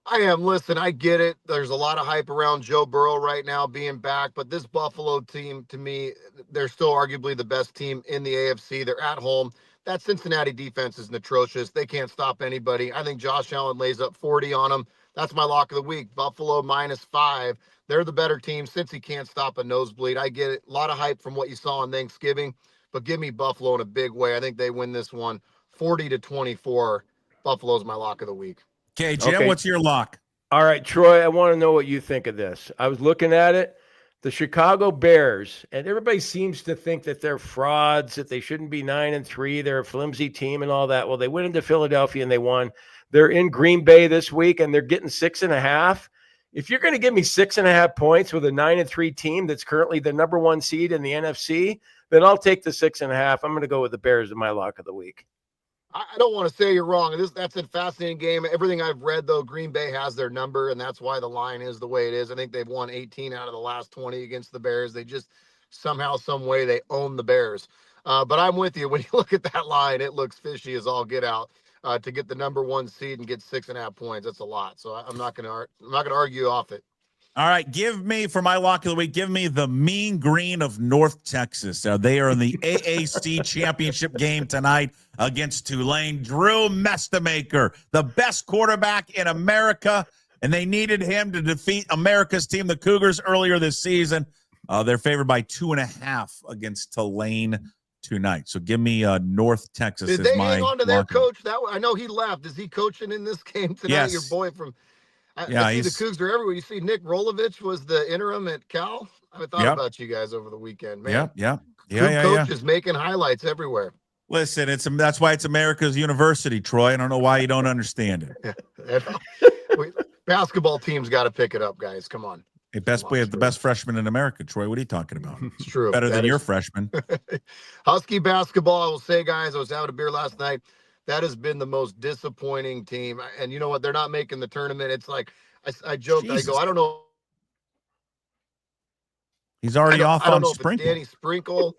I am. Listen, I get it. There's a lot of hype around Joe Burrow right now being back, but this Buffalo team, to me, they're still arguably the best team in the AFC. They're at home. That Cincinnati defense is atrocious. They can't stop anybody. I think Josh Allen lays up 40 on them. That's my lock of the week. Buffalo -5. They're the better team since he can't stop a nosebleed. I get it. A lot of hype from what you saw on Thanksgiving, but give me Buffalo in a big way. I think they win this one 40-24. Buffalo's my lock of the week. Okay, Jim, what's your lock? All right, Troy, I want to know what you think of this. I was looking at it. The Chicago Bears, and everybody seems to think that they're frauds, that they shouldn't be 9-3. They're a flimsy team and all that. Well, they went into Philadelphia and they won. They're in Green Bay this week and they're getting 6.5. If you're going to give me 6.5 points with a 9-3 team that's currently the number 1 seed in the NFC, then I'll take the 6.5. I'm going to go with the Bears in my lock of the week. I don't want to say you're wrong. That's a fascinating game. Everything I've read, though, Green Bay has their number, and that's why the line is the way it is. I think they've won 18 out of the last 20 against the Bears. They just somehow, some way, they own the Bears. But I'm with you. When you look at that line, it looks fishy as all get out. To get the number 1 seed and get 6.5 points, that's a lot. So I'm not going to argue off it. All right, give me, for my lock of the week, give me the Mean Green of North Texas. They are in the AAC championship game tonight against Tulane. Drew Mestamaker, the best quarterback in America, and they needed him to defeat America's team, the Cougars, earlier this season. They're favored by 2.5 against Tulane tonight. So give me North Texas. Did they hang on to their coach? I know he left. Is he coaching in this game tonight? Yes. Your boy from I see the Cougs are everywhere. You see Nick Rolovich was the interim at Cal. I thought about you guys over the weekend, man. Coach is making highlights everywhere. Listen, that's why it's America's university, Troy. I don't know why you don't understand it. Basketball teams got to pick it up, guys. Come on. Hey, we have the best freshman in America, Troy. What are you talking about? It's true. Better than your freshman. Husky basketball, I will say, guys, I was having a beer last night. That has been the most disappointing team. And you know what? They're not making the tournament. It's like, I joked, I go, I don't know. He's already off on Sprinkle. Danny Sprinkle.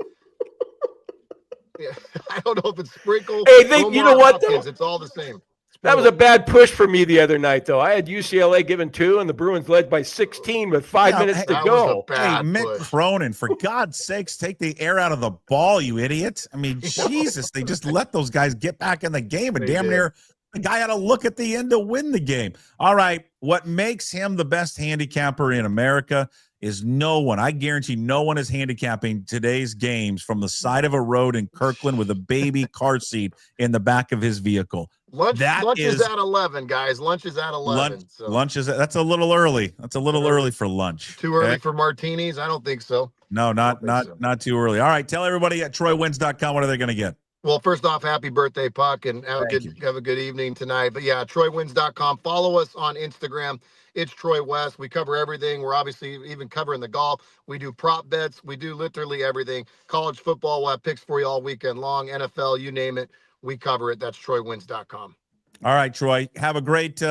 Yeah, I don't know if it's Sprinkle. Hey, you know what? It's all the same. That was a bad push for me the other night, though. I had UCLA given 2, and the Bruins led by 16 with 5 minutes to go. Hey, Mick Cronin, for God's sakes, take the air out of the ball, you idiot. I mean, Jesus, they just let those guys get back in the game, and near the guy had to look at the end to win the game. All right, what makes him the best handicapper in America is no one. I guarantee no one is handicapping today's games from the side of a road in Kirkland with a baby car seat in the back of his vehicle. Lunch is at 11, guys. Lunch is at 11. Lunch is that's a little early. That's a little early for lunch. Too early for martinis? I don't think so. No, not too early. All right, tell everybody at TroyWins.com what are they going to get. Well, first off, happy birthday, Puck, and have a good evening tonight. But yeah, TroyWins.com. Follow us on Instagram. It's Troy West. We cover everything. We're obviously even covering the golf. We do prop bets. We do literally everything. College football, we'll have picks for you all weekend long. NFL, you name it. We cover it. That's TroyWins.com. All right, Troy. Have a great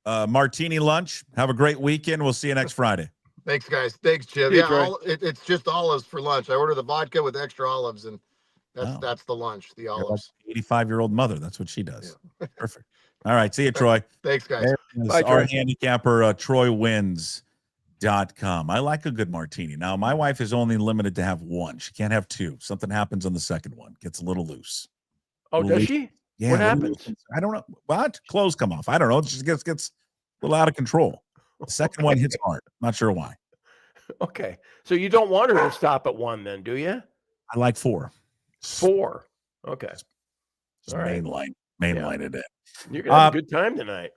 martini lunch. Have a great weekend. We'll see you next Friday. Thanks, guys. Thanks, Jim. Yeah, it's just olives for lunch. I order the vodka with extra olives, and that's the lunch, the olives. 85-year-old mother. That's what she does. Yeah. Perfect. All right. See you, Troy. Thanks, guys. Bye, Troy. Our handicapper, TroyWins.com. I like a good martini. Now, my wife is only limited to have one. She can't have 2. Something happens on the second one. Gets a little loose. Oh, does she? Yeah. What happens? I don't know. What? Clothes come off. I don't know. It just gets a little out of control. The second one hits hard. Not sure why. Okay. So you don't want her to stop at 1 then, do you? I like 4. 4. Okay. All right. Mainline it in. You're gonna have a good time tonight.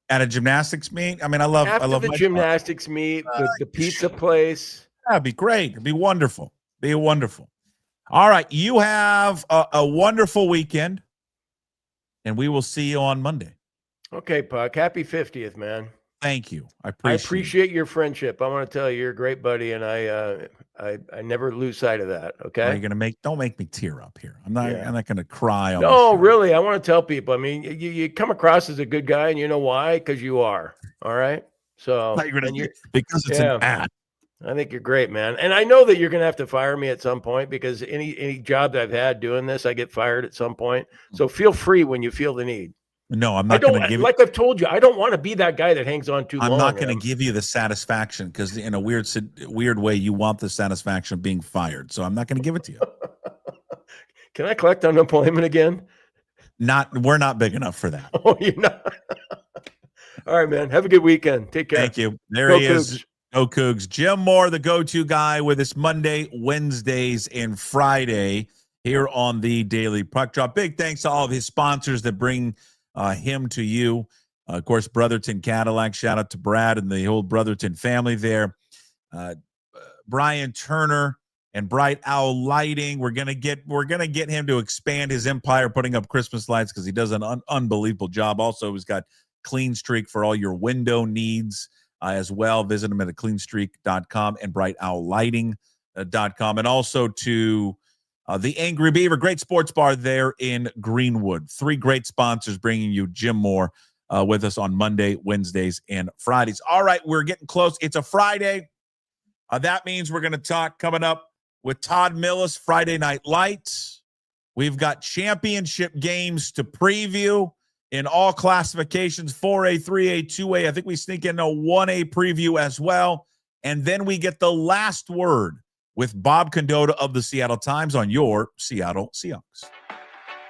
At a gymnastics meet? I mean, I love the gymnastics meet, the pizza place. That'd be great. It'd be wonderful. All right. You have a wonderful weekend, and we will see you on Monday. Okay, Puck. Happy 50th, man. Thank you. I appreciate your friendship. I want to tell you, you're a great buddy, and I never lose sight of that. Okay. Don't make me tear up here. I'm not gonna cry. No, really. I want to tell people. I mean, you come across as a good guy, and you know why? Because you are. All right. So because it's an ad. I think you're great, man. And I know that you're gonna have to fire me at some point because any job that I've had doing this, I get fired at some point. So feel free when you feel the need. No, I'm I not going to don't, give like I've told you, I don't want to be that guy that hangs on too long. I'm not going to give you the satisfaction because in a weird way, you want the satisfaction of being fired. So I'm not going to give it to you. Can I collect unemployment again? We're not big enough for that. Oh, you're not. All right, man. Have a good weekend. Take care. Thank you. There Go he Cougs. is. Go Cougs. Jim Moore, the go-to guy with us Monday, Wednesdays, and Friday here on the Daily Puck Drop. Big thanks to all of his sponsors that bring him to you. Of course, Brotherton Cadillac. Shout out to Brad and the whole Brotherton family there. Brian Turner and Bright Owl Lighting. We're gonna get him to expand his empire, putting up Christmas lights because he does an unbelievable job. Also, he's got Clean Streak for all your window needs as well. Visit him at cleanstreak.com and brightowllighting.com, and also to the Angry Beaver, great sports bar there in Greenwood. 3 great sponsors bringing you Jim Moore with us on Monday, Wednesdays, and Fridays. All right, we're getting close. It's a Friday. That means we're going to talk coming up with Todd Milles, Friday Night Lights. We've got championship games to preview in all classifications, 4A, 3A, 2A. I think we sneak in a 1A preview as well. And then we get the last word with Bob Condotta of the Seattle Times on your Seattle Seahawks.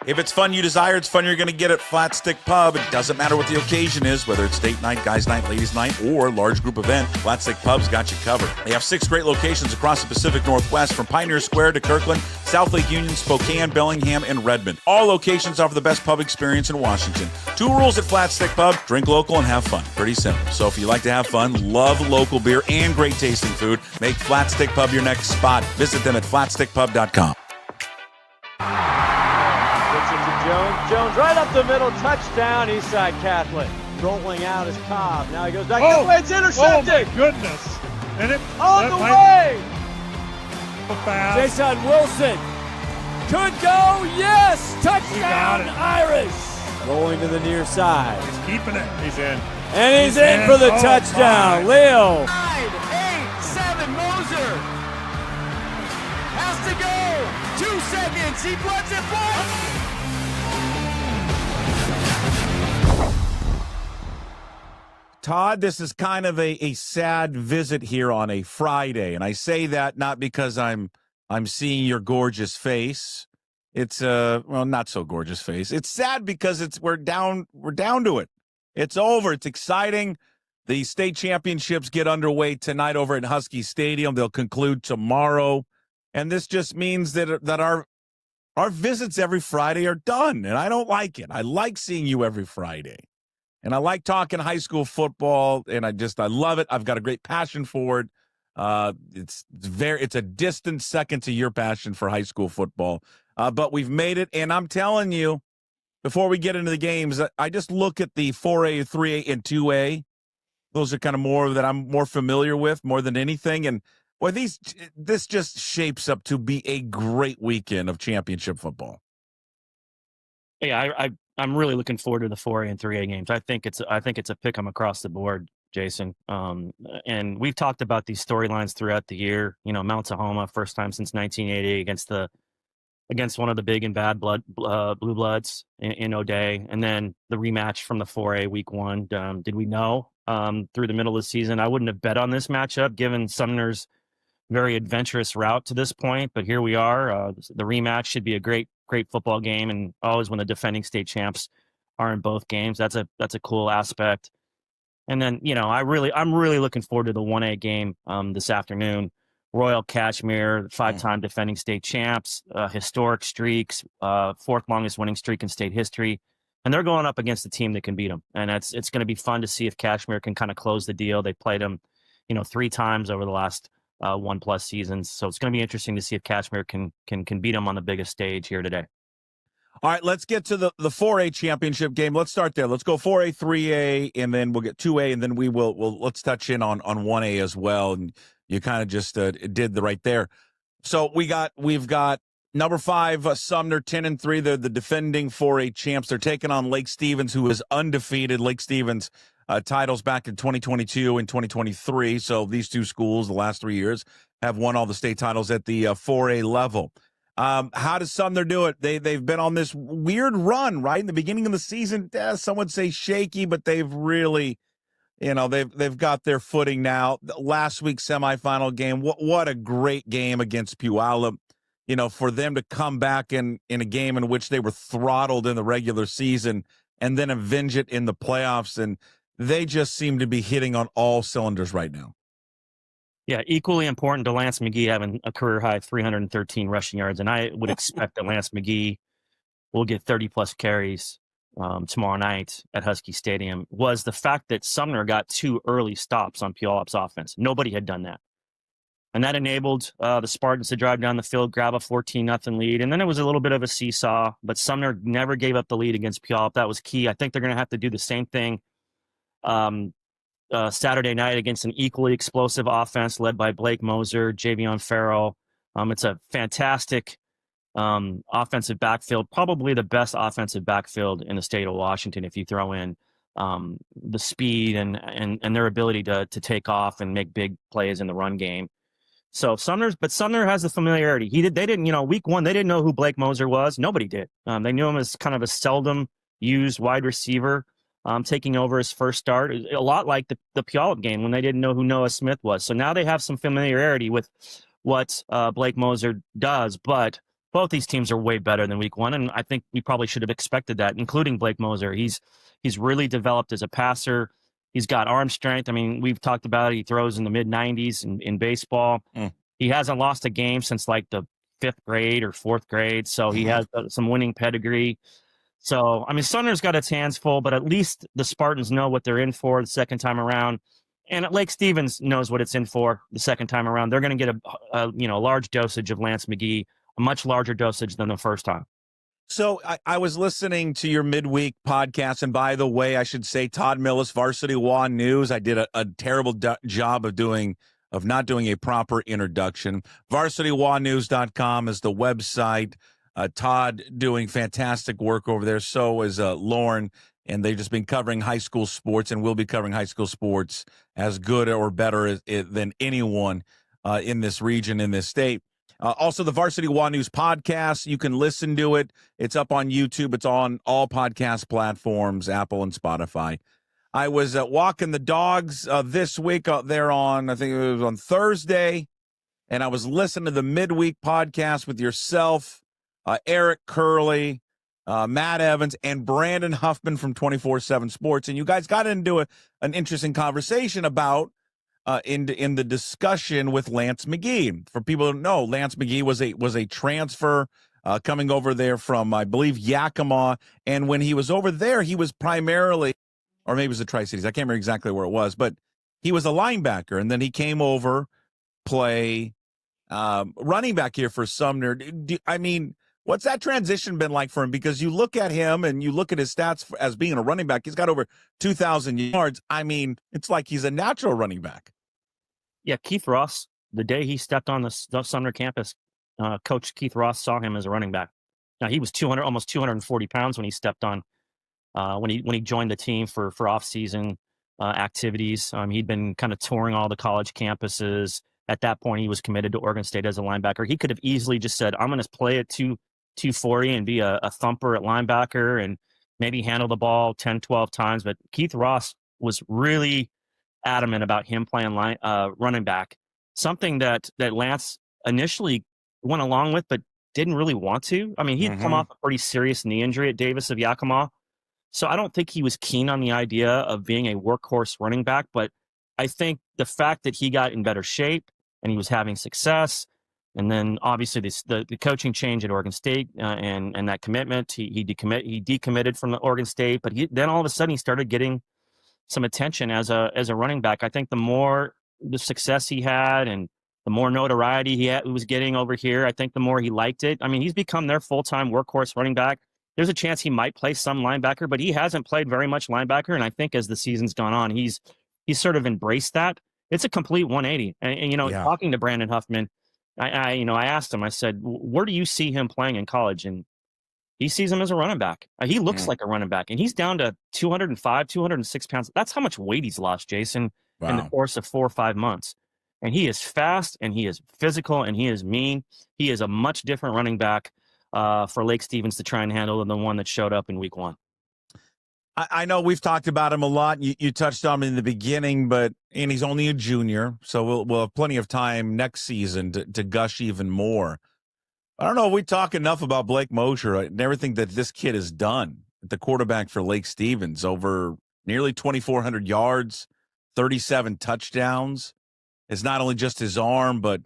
If it's fun you desire, it's fun you're going to get at Flat Stick Pub. It doesn't matter what the occasion is, whether it's date night, guys night, ladies night, or large group event, Flat Stick Pub's got you covered. They have 6 great locations across the Pacific Northwest, from Pioneer Square to Kirkland, South Lake Union, Spokane, Bellingham, and Redmond. All locations offer the best pub experience in Washington. 2 rules at Flat Stick Pub: drink local and have fun. Pretty simple. So if you like to have fun, love local beer, and great tasting food, make Flat Stick Pub your next spot. Visit them at flatstickpub.com. Jones right up the middle, touchdown, Eastside Catholic. Rolling out is Cobb. Now he goes back. Oh, it's intercepted. Oh, my goodness. And it on the way. Fast. Jason Wilson could go. Yes. Touchdown, Irish. Rolling to the near side. He's keeping it. He's in. And he's in for the touchdown. Leo. 9, 8, 7, Moser. Has to go. 2 seconds. He puts it forward. Todd, this is kind of a sad visit here on a Friday, and I say that not because I'm seeing your gorgeous face. It's not so gorgeous face. It's sad because we're down to it. It's over. It's exciting. The state championships get underway tonight over at Husky Stadium. They'll conclude tomorrow, and this just means that our visits every Friday are done, and I don't like it. I like seeing you every Friday. And I like talking high school football, and I love it. I've got a great passion for it. It's a distant second to your passion for high school football. But we've made it, and I'm telling you, before we get into the games, I just look at the 4A, 3A, and 2A. Those are kind of more that I'm more familiar with more than anything. And boy, this just shapes up to be a great weekend of championship football. Yeah, I'm really looking forward to the 4A and 3A games. I think it's a pick 'em across the board, Jason. And we've talked about these storylines throughout the year. You know, Mount Tahoma, first time since 1980 against one of the big and bad blue bloods in O'Day, and then the rematch from the 4A week 1. Did we know through the middle of the season? I wouldn't have bet on this matchup given Sumner's very adventurous route to this point, but here we are. The rematch should be a great football game, and always when the defending state champs are in both games, that's a cool aspect. And then, you know, I'm really looking forward to the 1A game this afternoon. Royal Cashmere, 5-time defending state champs, historic streaks, 4th longest winning streak in state history, and they're going up against a team that can beat them. And it's going to be fun to see if Cashmere can kind of close the deal. They played them, 3 times over the last 1+ seasons. So it's going to be interesting to see if Cashmere can beat them on the biggest stage here today. All right, let's get to the 4A championship game. Let's start there. Let's go 4A, 3A, and then we'll get 2A, and then let's touch in on 1A as well. And you kind of just did the right there. So we've got number 5 Sumner, 10-3. They're the defending 4A champs. They're taking on Lake Stevens, who is undefeated. Lake Stevens titles back in 2022 and 2023. So these two schools, the last 3 years, have won all the state titles at the 4A level. How does Sumner do it? They've been on this weird run, right? In the beginning of the season, some would say shaky, but they've really, they've got their footing now. Last week's semifinal game, what a great game against Puyallup. For them to come back in a game in which they were throttled in the regular season and then avenge it in the playoffs, and they just seem to be hitting on all cylinders right now. Yeah, equally important to Lance McGee having a career-high 313 rushing yards, and I would expect that Lance McGee will get 30-plus carries tomorrow night at Husky Stadium, was the fact that Sumner got 2 early stops on Puyallup's offense. Nobody had done that. And that enabled the Spartans to drive down the field, grab a 14-0 lead, and then it was a little bit of a seesaw, but Sumner never gave up the lead against Puyallup. That was key. I think they're going to have to do the same thing Saturday night against an equally explosive offense led by Blake Moser, Javion Farrell. It's a fantastic offensive backfield, probably the best offensive backfield in the state of Washington if you throw in the speed and their ability to take off and make big plays in the run game. So Sumner has the familiarity. They didn't, week one, they didn't know who Blake Moser was. Nobody did. They knew him as kind of a seldom used wide receiver. Taking over his first start, a lot like the Puyallup game when they didn't know who Noah Smith was. So now they have some familiarity with what Blake Moser does, but both these teams are way better than week one, and I think we probably should have expected that, including Blake Moser. He's really developed as a passer. He's got arm strength. I mean, we've talked about it. He throws in the mid-90s in baseball. He hasn't lost a game since like the 5th grade or 4th grade, so he has some winning pedigree. So, I mean, Sumner's got its hands full, but at least the Spartans know what they're in for the second time around. And Lake Stevens knows what it's in for the second time around. They're going to get a large dosage of Lance McGee, a much larger dosage than the first time. So I was listening to your midweek podcast, and by the way, I should say Todd Milles, Varsity Law News. I did a terrible job of not doing a proper introduction. VarsityLawNews.com is the website. Todd doing fantastic work over there. So is Lauren, and they've just been covering high school sports and will be covering high school sports as good or better than anyone in this region, in this state. Also, the Varsity Law News podcast, you can listen to it. It's up on YouTube. It's on all podcast platforms, Apple and Spotify. I was walking the dogs this week there on, I think it was on Thursday, and I was listening to the midweek podcast with yourself, Eric Curley, Matt Evans, and Brandon Huffman from 24/7 Sports. And you guys got into an interesting conversation about in the discussion with Lance McGee. For people who know, Lance McGee was a transfer coming over there from, I believe, Yakima. And when he was over there, he was primarily, or maybe it was the Tri-Cities, I can't remember exactly where it was, but he was a linebacker. And then he came over, play running back here for Sumner. What's that transition been like for him? Because you look at him and you look at his stats as being a running back. He's got over 2,000 yards. I mean, it's like he's a natural running back. Yeah, Keith Ross, the day he stepped on the Sumner campus, Coach Keith Ross saw him as a running back. Now, he was almost 240 pounds when he stepped on, when he joined the team for off-season activities. He'd been kind of touring all the college campuses. At that point, he was committed to Oregon State as a linebacker. He could have easily just said, I'm going to play at 240 and be a thumper at linebacker and maybe handle the ball 10, 12 times. But Keith Ross was really adamant about him playing running back, something that Lance initially went along with but didn't really want to. I mean, he'd come off a pretty serious knee injury at Davis of Yakima, so I don't think he was keen on the idea of being a workhorse running back. But I think the fact that he got in better shape and he was having success, and then obviously the coaching change at Oregon State and that commitment, he decommitted from the Oregon State, but then all of a sudden he started getting some attention as a running back. I think the more the success he had and the more notoriety he was getting over here, I think the more he liked it. I mean, he's become their full-time workhorse running back. There's a chance he might play some linebacker, but he hasn't played very much linebacker. And I think as the season's gone on, he's sort of embraced that. It's a complete 180. And talking to Brandon Huffman, I asked him, I said, where do you see him playing in college? And he sees him as a running back. He looks like a running back, and he's down to 205, 206 pounds. That's how much weight he's lost, Jason, in the course of 4 or 5 months. And he is fast, and he is physical, and he is mean. He is a much different running back for Lake Stevens to try and handle than the one that showed up in week 1. I know we've talked about him a lot. You touched on him in the beginning, and he's only a junior, so we'll have plenty of time next season to gush even more. I don't know if we talk enough about Blake Mosier and everything that this kid has done at the quarterback for Lake Stevens. Over nearly 2,400 yards, 37 touchdowns. It's not only just his arm, but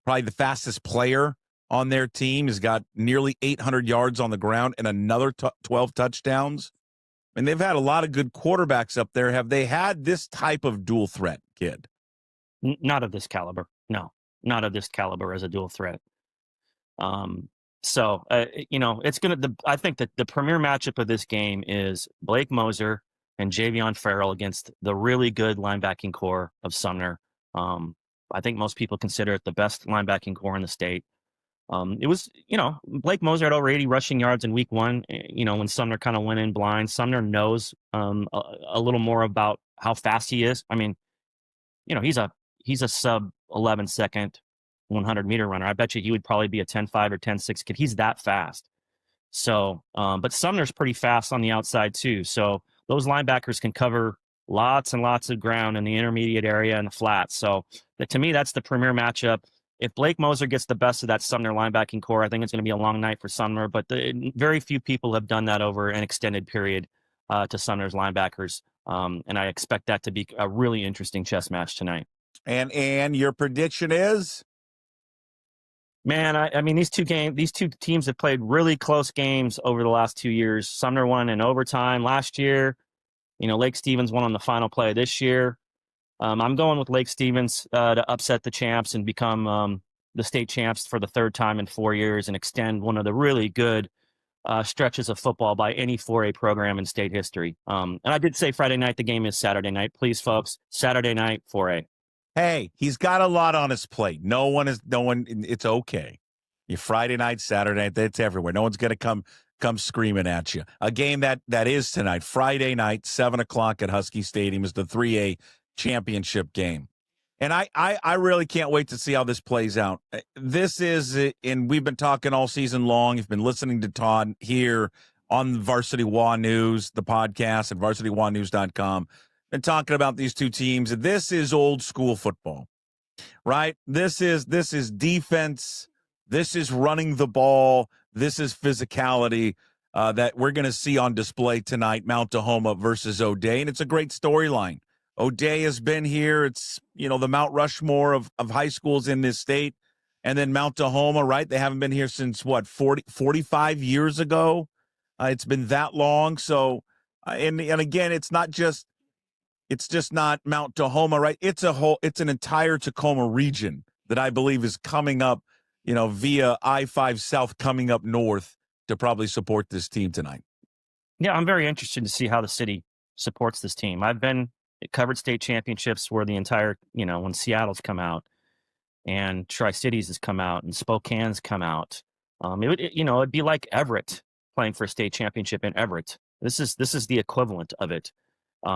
probably the fastest player on their team. He's got nearly 800 yards on the ground and another 12 touchdowns. And they've had a lot of good quarterbacks up there. Have they had this type of dual threat kid? Not of this caliber. No, not of this caliber as a dual threat. So it's going to, I think that the premier matchup of this game is Blake Mosier and Javion Farrell against the really good linebacking core of Sumner. I think most people consider it the best linebacking core in the state. It was, Blake Mosier had over 80 rushing yards in week 1, when Sumner kind of went in blind. Sumner knows a little more about how fast he is. I mean, he's a sub 11 second 100-meter runner. I bet you he would probably be a 10.5 or 10.6 kid. He's that fast. So, but Sumner's pretty fast on the outside too. So those linebackers can cover lots and lots of ground in the intermediate area and the flats. So to me, that's the premier matchup. If Blake Mosier gets the best of that Sumner linebacking core, I think it's going to be a long night for Sumner, but very few people have done that over an extended period to Sumner's linebackers. And I expect that to be a really interesting chess match tonight. And your prediction is? Man, I mean, these two teams have played really close games over the last 2 years. Sumner won in overtime last year. Lake Stevens won on the final play this year. I'm going with Lake Stevens to upset the champs and become the state champs for the 3rd time in 4 years and extend one of the really good stretches of football by any 4A program in state history. And I did say Friday night. The game is Saturday night. Please, folks, Saturday night, 4A. Hey, he's got a lot on his plate. No one, it's okay. You Friday night, Saturday night, that's everywhere. No one's going to come screaming at you. A game that is tonight, Friday night, 7 o'clock at Husky Stadium, is the 3A championship game. And I really can't wait to see how this plays out. This is, and we've been talking all season long. You've been listening to Todd here on Varsity Wa News, the podcast at varsitywanews.com. Been talking about these two teams. This is old school football, right? This is defense. This is running the ball. This is physicality that we're going to see on display tonight, Mount Tahoma versus O'Day. And it's a great storyline. O'Day has been here. It's, the Mount Rushmore of high schools in this state. And then Mount Tahoma, right? They haven't been here since, 45 years ago? It's been that long. So, and again, it's just not Mount Tahoma, right? It's an entire Tacoma region that I believe is coming up, via I-5 South coming up north to probably support this team tonight. Yeah, I'm very interested to see how the city supports this team. I've been covered state championships where the entire, when Seattle's come out and Tri-Cities has come out and Spokane's come out. It'd be like Everett playing for a state championship in Everett. This is the equivalent of it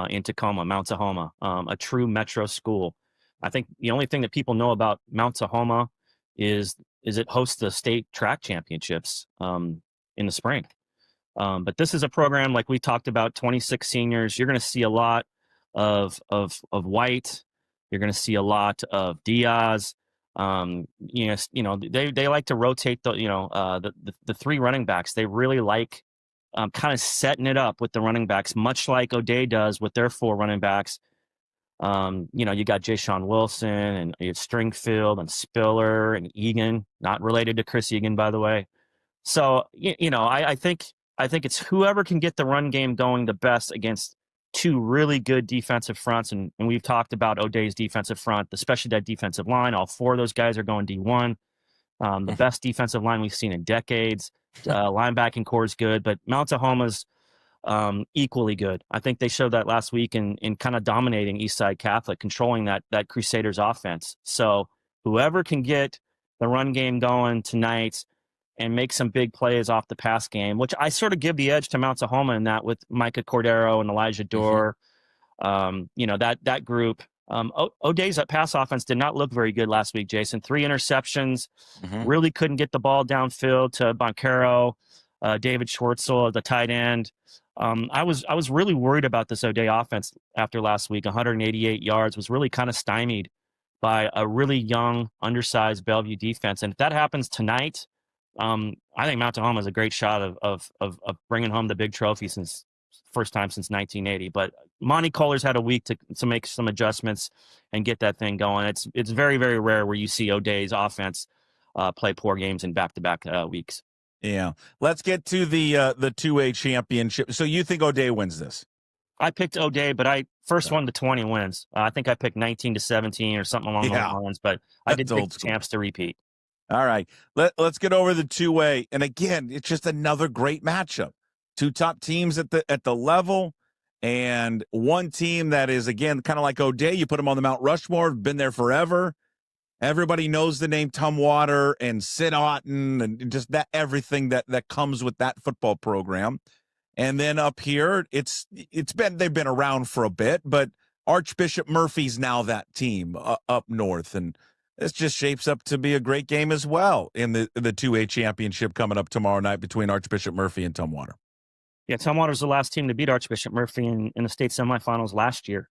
in Tacoma, Mount Tahoma, a true metro school. I think the only thing that people know about Mount Tahoma is it hosts the state track championships in the spring. But this is a program, like we talked about, 26 seniors. You're going to see a lot of White. You're going to see a lot of Diaz. They like to rotate the 3 running backs. They really like kind of setting it up with the running backs, much like O'Day does with their 4 running backs. You got Jay-Sean Wilson and Stringfield and Spiller and Egan, not related to Chris Egan, by the way. So, I think it's whoever can get the run game going the best against 2 really good defensive fronts. And we've talked about O'Day's defensive front, especially that defensive line. All 4 of those guys are going D1. The best defensive line we've seen in decades. Linebacking core is good, but Mount Tahoma's equally good. I think they showed that last week in kind of dominating Eastside Catholic, controlling that Crusaders offense. So whoever can get the run game going tonight and make some big plays off the pass game, which I sort of give the edge to Mount Tahoma in that with Micah Cordero and Elijah Dorr. That group, O'Day's pass offense did not look very good last week, Jason. 3 interceptions, Mhm. really couldn't get the ball downfield to Boncaro, David Schwartzel, the tight end. I was really worried about this O'Day offense after last week. 188 yards, was really kind of stymied by a really young, undersized Bellevue defense. And if that happens tonight, I think Mount Tahoma is a great shot of bringing home the big trophy since first time since 1980. But Monty Kohler's had a week to make some adjustments and get that thing going. It's very, very rare where you see O'Day's offense play poor games in back-to-back weeks. Yeah. Let's get to the 2A championship. So you think O'Day wins this? I picked O'Day, but I first one to 20 wins. I think I picked 19-17 or something along those lines, but I did pick the champs to repeat. All right. Let's get over the 2A. And again, it's just another great matchup. 2 top teams at the level, and one team that is, again, kind of like O'Day. You put them on the Mount Rushmore, been there forever. Everybody knows the name Tumwater and Sid Otten and just that everything that comes with that football program. And then up here, they've been around for a bit, but Archbishop Murphy's now that team up north, and this just shapes up to be a great game as well in the 2A championship coming up tomorrow night between Archbishop Murphy and Tumwater. Yeah, Tumwater's the last team to beat Archbishop Murphy in the state semifinals last year.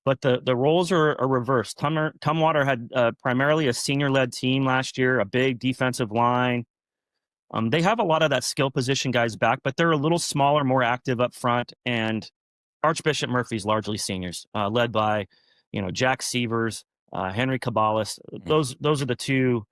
But the roles are reversed. Tumwater had primarily a senior-led team last year, a big defensive line. They have a lot of that skill position guys back, but they're a little smaller, more active up front. And Archbishop Murphy's largely seniors, led by, Jack Sievers, Henry Cabalas. Those are the 2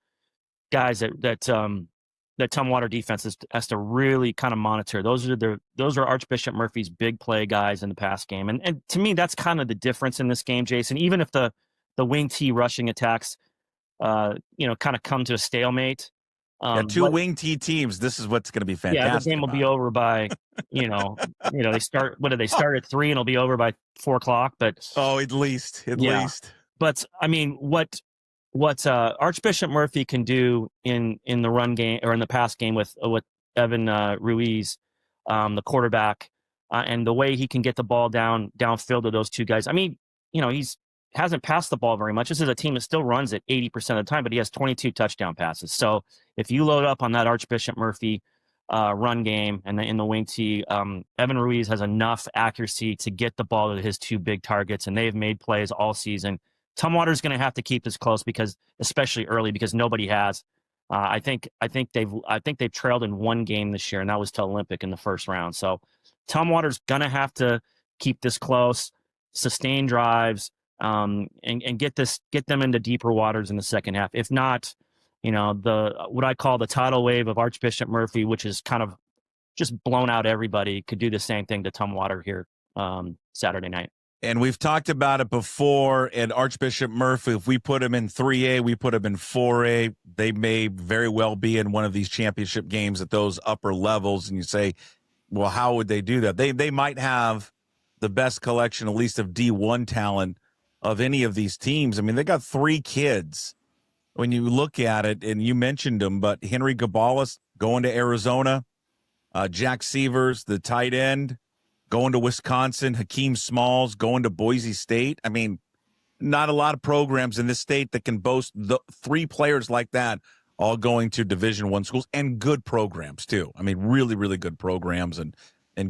guys that Tumwater defense has to really kind of monitor. Those are Archbishop Murphy's big play guys in the pass game. And to me, that's kind of the difference in this game, Jason. Even if the wing T rushing attacks, kind of come to a stalemate. 2 wing T teams. This is what's going to be fantastic. Yeah, the game will be over by, they start. What do they start at 3 and it'll be over by 4:00? But at least. But I mean, what Archbishop Murphy can do in the run game or in the pass game with Evan Ruiz, the quarterback, and the way he can get the ball downfield to those 2 guys. I mean, he's hasn't passed the ball very much. This is a team that still runs it 80% of the time, but he has 22 touchdown passes. So if you load up on that Archbishop Murphy run game and in the wing T, Evan Ruiz has enough accuracy to get the ball to his 2 big targets, and they've made plays all season. Tumwater's going to have to keep this close especially early, because nobody has. I think they've trailed in 1 game this year, and that was to Olympic in the first round. So Tumwater's going to have to keep this close, sustain drives, and get them into deeper waters in the second half. If not, what I call the tidal wave of Archbishop Murphy, which is kind of just blown out everybody, could do the same thing to Tumwater here Saturday night. And we've talked about it before, and Archbishop Murphy, if we put him in 3A, we put him in 4A, they may very well be in one of these championship games at those upper levels. And you say, well, how would they do that? They might have the best collection, at least of D1 talent, of any of these teams. I mean, they got 3 kids when you look at it, and you mentioned them, but Henry Gabalis going to Arizona, Jack Sievers, the tight end, going to Wisconsin, Hakeem Smalls going to Boise State. I mean, not a lot of programs in this state that can boast 3 players like that all going to Division I schools, and good programs too. I mean, really, really good programs and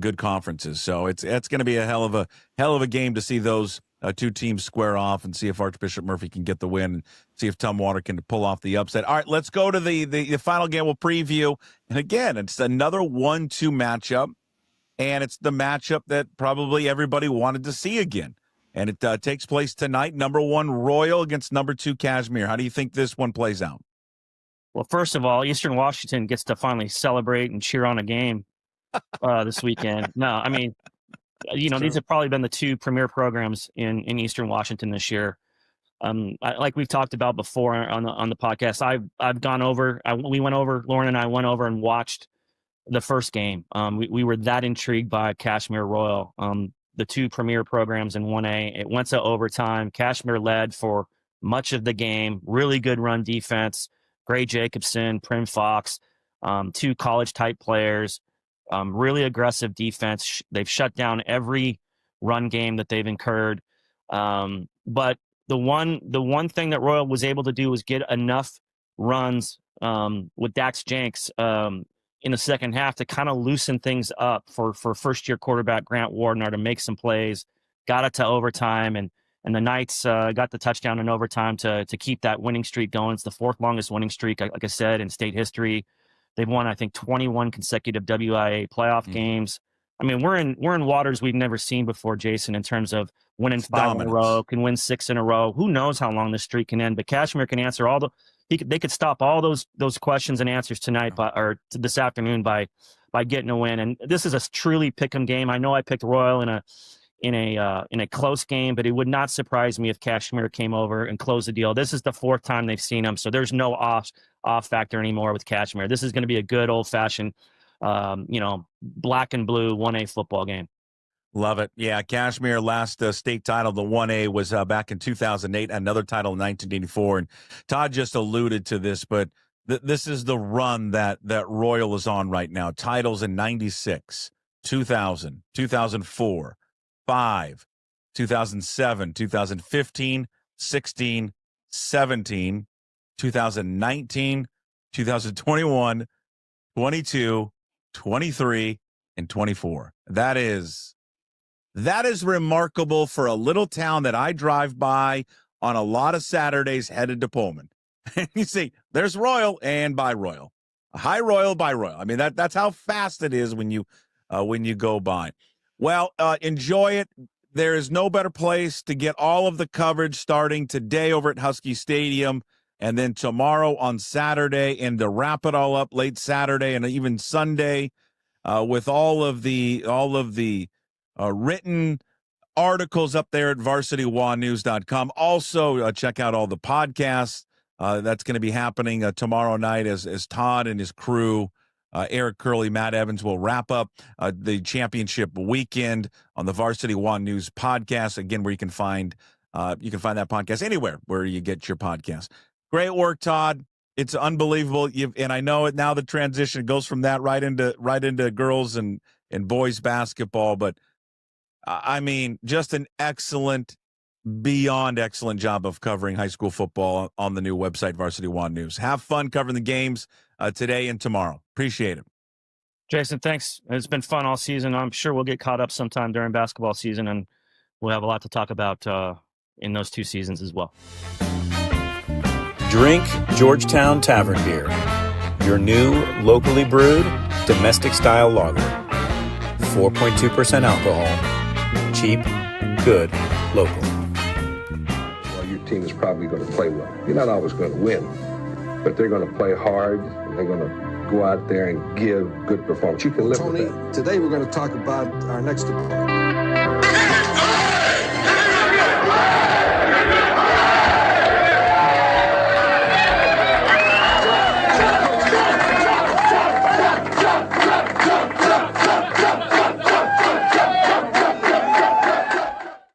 good conferences. So it's going to be a hell of a game to see those 2 teams square off and see if Archbishop Murphy can get the win and see if Tumwater can pull off the upset. All right, let's go to the final game we'll preview. And again, it's another 1-2 matchup, and it's the matchup that probably everybody wanted to see again. And it takes place tonight, number 1 Royal against number 2 Cashmere. How do you think this one plays out? Well, first of all, Eastern Washington gets to finally celebrate and cheer on a game this weekend. No, I mean, these have probably been the 2 premier programs in Eastern Washington this year. Like we've talked about before on the podcast, I've gone over. Lauren and I went over and watched the first game. We were that intrigued by Cashmere Royal, the 2 premier programs in 1A. It went to overtime. Cashmere led for much of the game. Really good run defense. Gray Jacobson, Prim Fox, 2 college-type players. Really aggressive defense. They've shut down every run game that they've incurred. But the one thing that Royal was able to do was get enough runs with Dax Jenks in the second half to kind of loosen things up for first-year quarterback Grant Wardner to make some plays, got it to overtime, and the Knights got the touchdown in overtime to keep that winning streak going. It's the fourth longest winning streak, like I said, in state history. They've won, I think, 21 consecutive WIA playoff games. I mean, we're in waters we've never seen before, Jason, in terms of winning 5 in a row, can win 6 in a row. Who knows how long this streak can end? But Cashmere can answer they could stop all those questions and answers tonight or this afternoon by getting a win. And this is a truly pick 'em game. I know I picked Royal in a close game, but it would not surprise me if Cashmere came over and closed the deal. This is the 4th time they've seen them, so there's no off factor anymore with Cashmere. This is going to be a good old fashioned, black and blue 1A football game. Love it. Yeah, Cashmere last state title, the 1A, was back in 2008, another title in 1984. And Todd just alluded to this, but this is the run that Royal is on right now. Titles in 96, 2000, 2004, 5, 2007, 2015, 16, 17, 2019, 2021, 22, 23, and 24. That is remarkable for a little town that I drive by on a lot of Saturdays headed to Pullman. And you see, there's Royal and by Royal. High Royal by Royal. I mean, that's how fast it is when you go by. Well, enjoy it. There is no better place to get all of the coverage starting today over at Husky Stadium and then tomorrow on Saturday, and to wrap it all up late Saturday and even Sunday with all of the written articles up there at varsitywanews.com. Also, check out all the podcasts. That's going to be happening tomorrow night as Todd and his crew, Eric Curley, Matt Evans, will wrap up the championship weekend on the Varsity One News podcast. Again, where you can find that podcast anywhere where you get your podcast. Great work, Todd. It's unbelievable. And I know it now. The transition goes from that right into girls and boys basketball, but I mean, just an beyond excellent job of covering high school football on the new website, Varsity One News. Have fun covering the games today and tomorrow. Appreciate it. Jason, thanks. It's been fun all season. I'm sure we'll get caught up sometime during basketball season, and we'll have a lot to talk about in those 2 seasons as well. Drink Georgetown Tavern Beer, your new locally brewed domestic-style lager. 4.2% alcohol. Cheap, good, local. Well, your team is probably going to play well. You're not always going to win, but they're going to play hard, and they're going to go out there and give good performance. You can live with that. Today we're going to talk about our next opponent.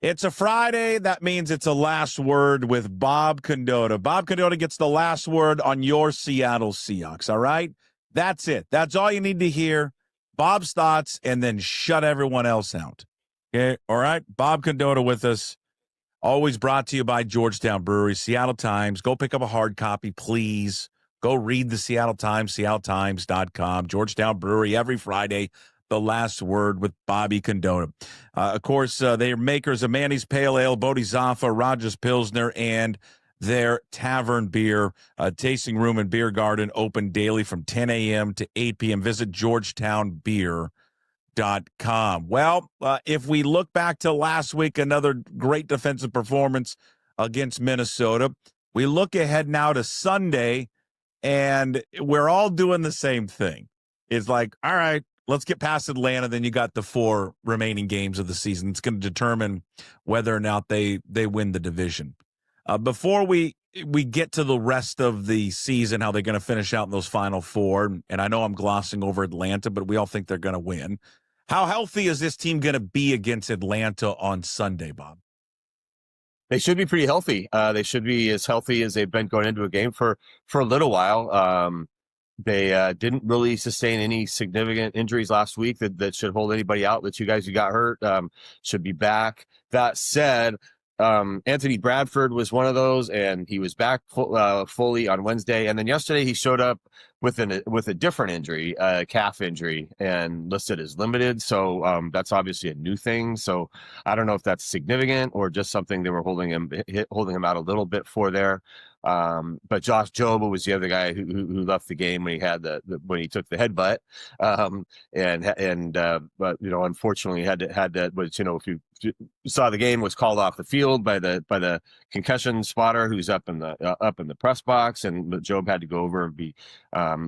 It's a Friday. That means it's a last word with Bob Condotta. Bob Condotta gets the last word on your Seattle Seahawks, all right? That's it. That's all you need to hear. Bob's thoughts, and then shut everyone else out. Okay, all right? Bob Condotta with us. Always brought to you by Georgetown Brewery, Seattle Times. Go pick up a hard copy, please. Go read the Seattle Times, seattlettimes.com. Georgetown Brewery every Friday. The last word with Bobby Condotta. Of course, they are makers of Manny's Pale Ale, Bodhisattva, Rogers Pilsner, and their tavern beer. Tasting room and beer garden open daily from 10 a.m. to 8 p.m. Visit georgetownbeer.com. Well, if we look back to last week, another great defensive performance against Minnesota. We look ahead now to Sunday, and we're all doing the same thing. It's like, all right, let's get past Atlanta. Then you got the 4 remaining games of the season. It's going to determine whether or not they win the division. Before we get to the rest of the season, how they're going to finish out in those final 4, and I know I'm glossing over Atlanta, but we all think they're going to win. How healthy is this team going to be against Atlanta on Sunday, Bob? They should be pretty healthy. They should be as healthy as they've been going into a game for a little while. They didn't really sustain any significant injuries last week that should hold anybody out. The 2 guys who got hurt should be back. That said, Anthony Bradford was one of those, and he was back fully on Wednesday. And then yesterday he showed up with a different injury, a calf injury, and listed as limited. So that's obviously a new thing. So I don't know if that's significant or just something they were holding him out a little bit for there. But Josh Joba was the other guy who left the game when he had when he took the headbutt. But unfortunately had that. But if you saw the game, was called off the field by the concussion spotter who's up in the press box, and Job had to go over and be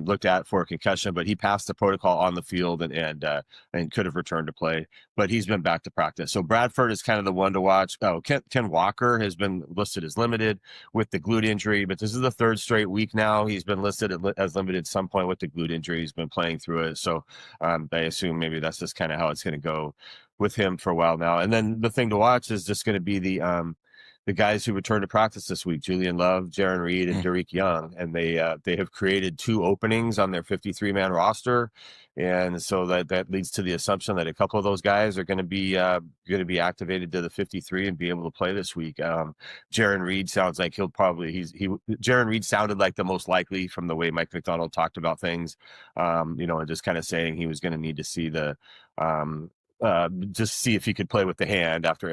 looked at for a concussion, but he passed the protocol on the field and could have returned to play. But he's been back to practice. So Bradford is kind of the one to watch. Ken Walker has been listed as limited with the glute injury, but this is the third straight week now he's been listed as limited at some point with the glute injury. He's been playing through it, so I assume maybe that's just kind of how it's going to go with him for a while now. And then the thing to watch is just going to be the guys who return to practice this week: Julian Love, Jaron Reed, and Derek Young, and they have created 2 openings on their 53-man roster, and so that leads to the assumption that a couple of those guys are going to be activated to the 53 and be able to play this week. Jaron Reed sounds like Jaron Reed sounded like the most likely from the way Mike McDonald talked about things, and just kind of saying he was going to need to see just see if he could play with the hand after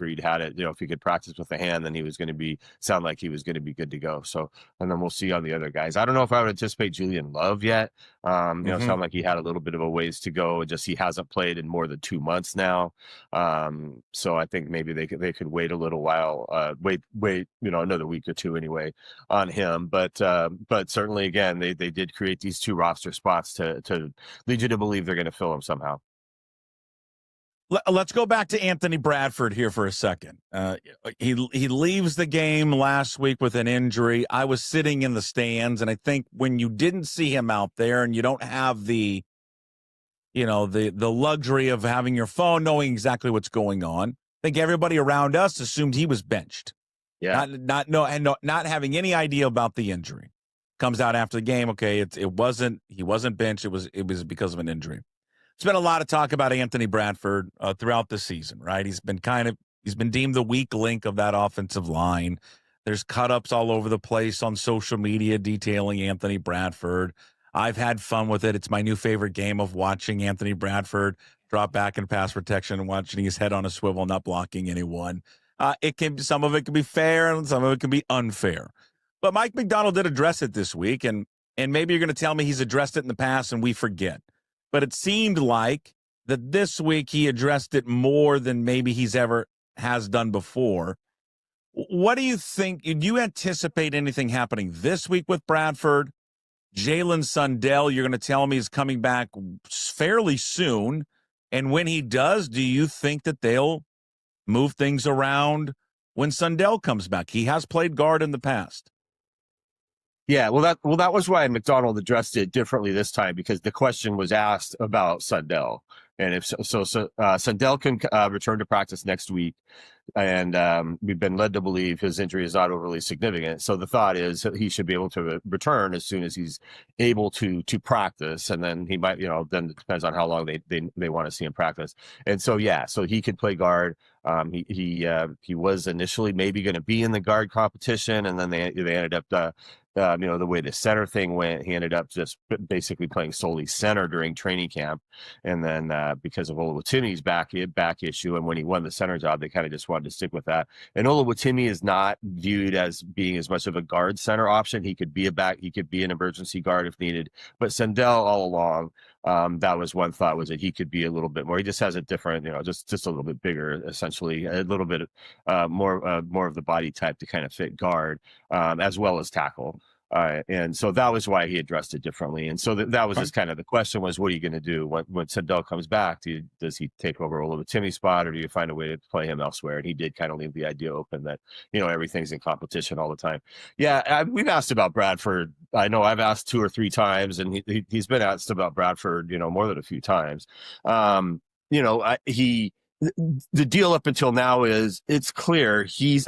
he'd had it. If he could practice with the hand, then he was going to sound like he was going to be good to go. So, and then we'll see on the other guys. I don't know if I would anticipate Julian Love yet. Sound like he had a little bit of a ways to go. Just he hasn't played in more than 2 months now. So I think maybe they could wait a little while, wait, another week or two anyway on him. But certainly again, they did create these 2 roster spots to lead you to believe they're going to fill them somehow. Let's go back to Anthony Bradford here for a second. He leaves the game last week with an injury. I was sitting in the stands, and I think when you didn't see him out there and you don't have the luxury of having your phone knowing exactly what's going on, I think everybody around us assumed he was benched. Yeah. Not having any idea about the injury. Comes out after the game, okay, he wasn't benched. It was because of an injury. There's been a lot of talk about Anthony Bradford throughout the season, right? He's been deemed the weak link of that offensive line. There's cut-ups all over the place on social media detailing Anthony Bradford. I've had fun with it. It's my new favorite game of watching Anthony Bradford drop back in pass protection and watching his head on a swivel, not blocking anyone. Some of it can be fair and some of it can be unfair. But Mike McDonald did address it this week, and maybe you're going to tell me he's addressed it in the past and we forget. But it seemed like that this week he addressed it more than maybe he's ever has done before. What do you think? Do you anticipate anything happening this week with Bradford? Jalen Sundell, you're going to tell me, is coming back fairly soon. And when he does, do you think that they'll move things around when Sundell comes back? He has played guard in the past. Yeah, well, that was why McDonald addressed it differently this time, because the question was asked about Sundell, and if Sundell can return to practice next week, and we've been led to believe his injury is not overly significant. So the thought is that he should be able to return as soon as he's able to practice, and then he might, then it depends on how long they want to see him practice. And so so he could play guard. He was initially maybe going to be in the guard competition, and then they ended up. The way the center thing went, he ended up just basically playing solely center during training camp. And then because of Olawutimi's back issue, and when he won the center job, they kind of just wanted to stick with that. And Olawutimi is not viewed as being as much of a guard center option. He could be he could be an emergency guard if needed. But Sundell all along, that was one thought, was that he could be a little bit more. He just has a different, just a little bit bigger, essentially, a little bit more of the body type to kind of fit guard, as well as tackle. And so that was why he addressed it differently. And so that was just kind of the question was, what are you going to do when Sundell comes back? Does he take over Olawutimi's spot, or do you find a way to play him elsewhere? And he did kind of leave the idea open that, everything's in competition all the time. Yeah, we've asked about Bradford. I know I've asked 2 or 3 times, and he's been asked about Bradford, more than a few times. The deal up until now is it's clear he's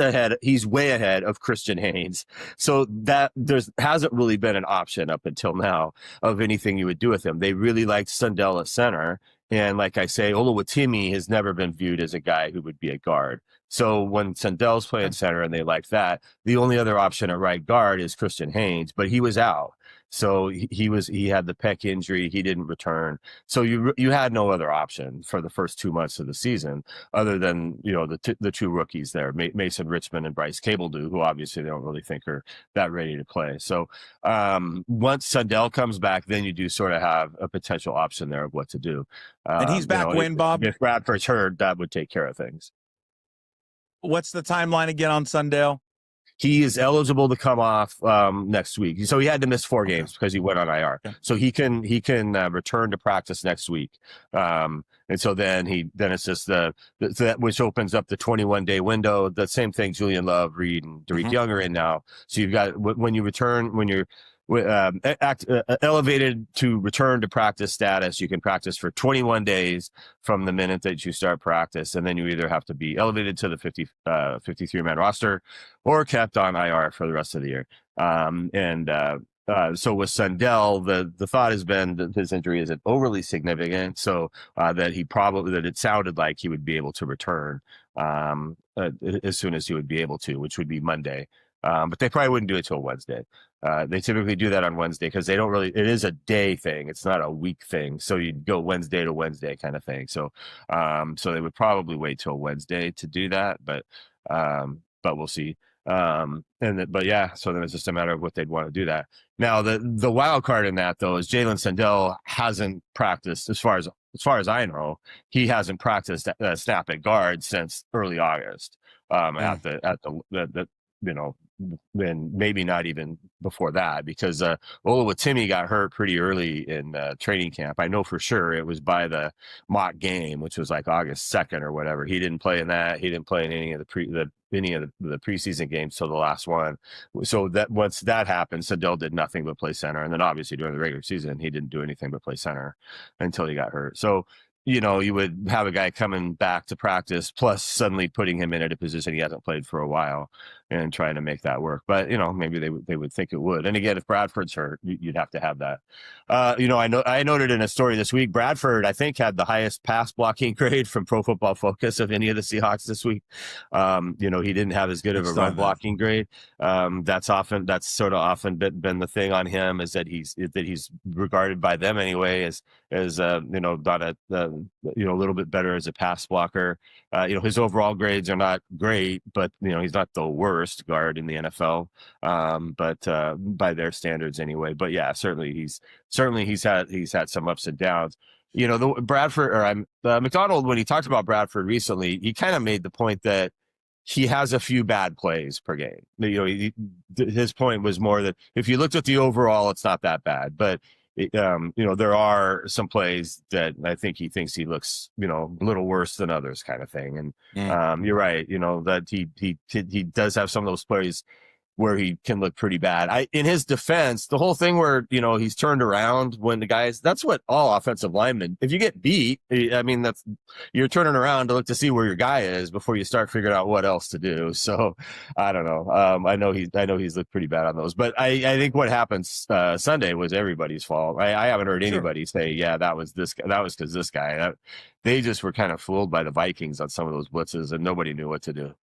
way ahead of Christian Haynes. So that hasn't really been an option up until now of anything you would do with him. They really liked Sundell at center. And like I say, Olawutimi has never been viewed as a guy who would be a guard. So when Sundell's playing center and they like that, the only other option at right guard is Christian Haynes, but he was out. So he had the pec injury. He didn't return. So you had no other option for the first 2 months of the season other than, the two rookies there, Mason Richmond and Bryce Cabledew, who obviously they don't really think are that ready to play. So once Sundell comes back, then you do sort of have a potential option there of what to do. And he's back when, Bob? If Bradford's hurt, that would take care of things. What's the timeline again on Sundell? He is eligible to come off next week. So he had to miss 4 games because he went on IR. Okay. So he can return to practice next week. And so then it's just that which opens up the 21-day window. The same thing Julian Love, Reed, and Derek Young are in now. So you've got when you're elevated to return to practice status, you can practice for 21 days from the minute that you start practice, and then you either have to be elevated to the 53-man roster or kept on IR for the rest of the year. So with Sundell, the thought has been that his injury isn't overly significant, so that it sounded like he would be able to return as soon as he would be able to, which would be Monday. But they probably wouldn't do it till Wednesday. They typically do that on Wednesday because it is a day thing. It's not a week thing. So you'd go Wednesday to Wednesday kind of thing. So they would probably wait till Wednesday to do that, but we'll see. So then it's just a matter of what they'd want to do that. Now, the wild card in that though is Jalen Sundell hasn't practiced as far as I know. He hasn't practiced snap at guard since early August. And maybe not even before that, because Timmy got hurt pretty early in training camp. I know for sure it was by the mock game, which was like August 2nd or whatever. He didn't play in that. He didn't play in any of the preseason games till the last one. So that once that happened, Sundell did nothing but play center, and then obviously during the regular season he didn't do anything but play center until he got hurt. So you would have a guy coming back to practice, plus suddenly putting him in at a position he hasn't played for a while and trying to make that work. But, maybe they would think it would. And again, if Bradford's hurt, you'd have to have that. I noted in a story this week, Bradford, I think, had the highest pass blocking grade from Pro Football Focus of any of the Seahawks this week. He didn't have as good of a run blocking grade. That's sort of often been the thing on him, is that he's regarded by them anyway as not a little bit better as a pass blocker. His overall grades are not great, but he's not the worst guard in the NFL, but by their standards anyway. But yeah, certainly he's had some ups and downs. The Bradford or McDonald, when he talked about Bradford recently, he kind of made the point that he has a few bad plays per game. His point was more that if you looked at the overall, it's not that bad, but there are some plays that I think he thinks he looks, a little worse than others, kind of thing. And you're right, that he does have some of those plays where he can look pretty bad. In his defense, the whole thing where, he's turned around when the guys, that's what all offensive linemen, if you get beat, you're turning around to look to see where your guy is before you start figuring out what else to do. So I don't know. I know he's looked pretty bad on those, but I think what happened Sunday was everybody's fault. I haven't heard anybody say, yeah, that was this guy. That was because this guy, they just were kind of fooled by the Vikings on some of those blitzes and nobody knew what to do.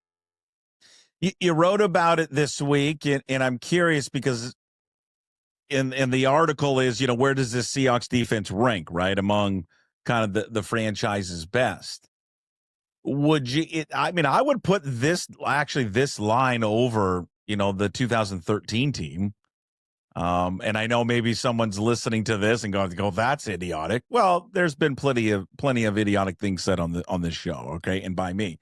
You wrote about it this week, and I'm curious because in the article is, where does this Seahawks defense rank, right, among kind of the franchise's best? I would put this line over, the 2013 team. And I know maybe someone's listening to this and going, that's idiotic. Well, there's been plenty of idiotic things said on this show, okay, and by me.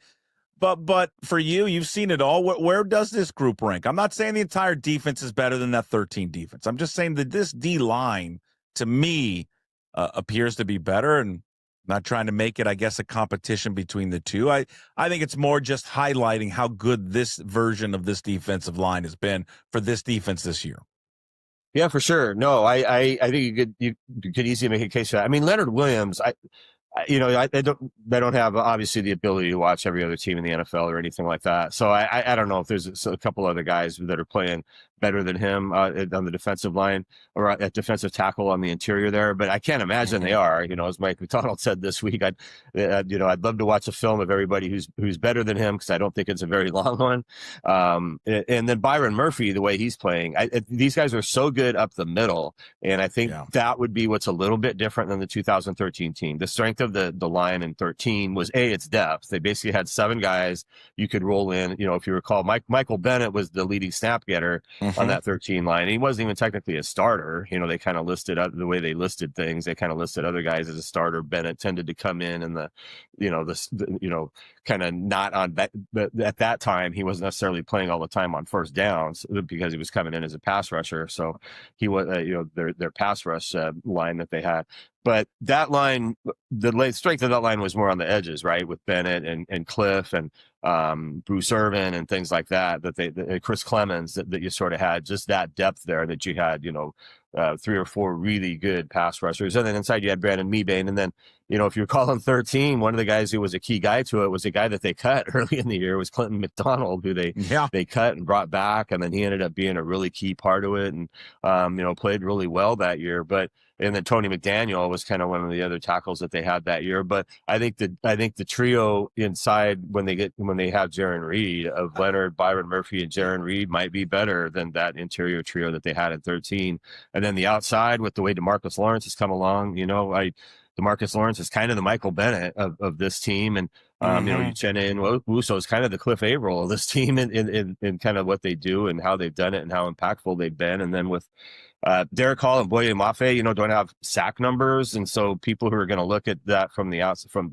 But for you've seen it all. Where does this group rank? I'm not saying the entire defense is better than that 13 defense. I'm just saying that this D line, to me, appears to be better, and not trying to make it, I guess, a competition between the two. I think it's more just highlighting how good this version of this defensive line has been for this defense this year. Yeah, for sure. No, I think you could easily make a case for that. I mean, Leonard Williams, They don't have obviously the ability to watch every other team in the NFL or anything like that. So I don't know if there's a couple other guys that are playing better than him on the defensive line or at defensive tackle on the interior there, but I can't imagine they are. As Mike McDonald said this week, I'd love to watch a film of everybody who's better than him, because I don't think it's a very long one. And then Byron Murphy, the way he's playing, these guys are so good up the middle, and I think that would be what's a little bit different than the 2013 team. The strength of the line in 13 was its depth. They basically had 7 guys you could roll in. If you recall, Michael Bennett was the leading snap getter on that 13 line. He wasn't even technically a starter. They kind of listed the way they listed things. They kind of listed other guys as a starter. Bennett tended to come in and kind of not on that. But at that time, he wasn't necessarily playing all the time on first downs because he was coming in as a pass rusher. So he was, their pass rush line that they had. But that line, the strength of that line was more on the edges, right? With Bennett and Cliff and Bruce Irvin and things like that, Chris Clemens, that you sort of had just that depth there, that you had, 3 or 4 really good pass rushers. And then inside you had Brandon Mebane. And then, if you're calling 13, one of the guys who was a key guy to it was a guy that they cut early in the year, was Clinton McDonald, who they cut and brought back. And then he ended up being a really key part of it and, played really well that year. And then Tony McDaniel was kind of one of the other tackles that they had that year. But I think the trio inside, when they have Jaron Reed, of Leonard, Byron Murphy, and Jaron Reed, might be better than that interior trio that they had at 13. And then the outside, with the way DeMarcus Lawrence has come along, DeMarcus Lawrence is kind of the Michael Bennett of this team, and Uchenna and Wuso is kind of the Cliff Averill of this team in kind of what they do and how they've done it and how impactful they've been. And then with Derek Hall and Boye Mafe, don't have sack numbers, and so people who are going to look at that from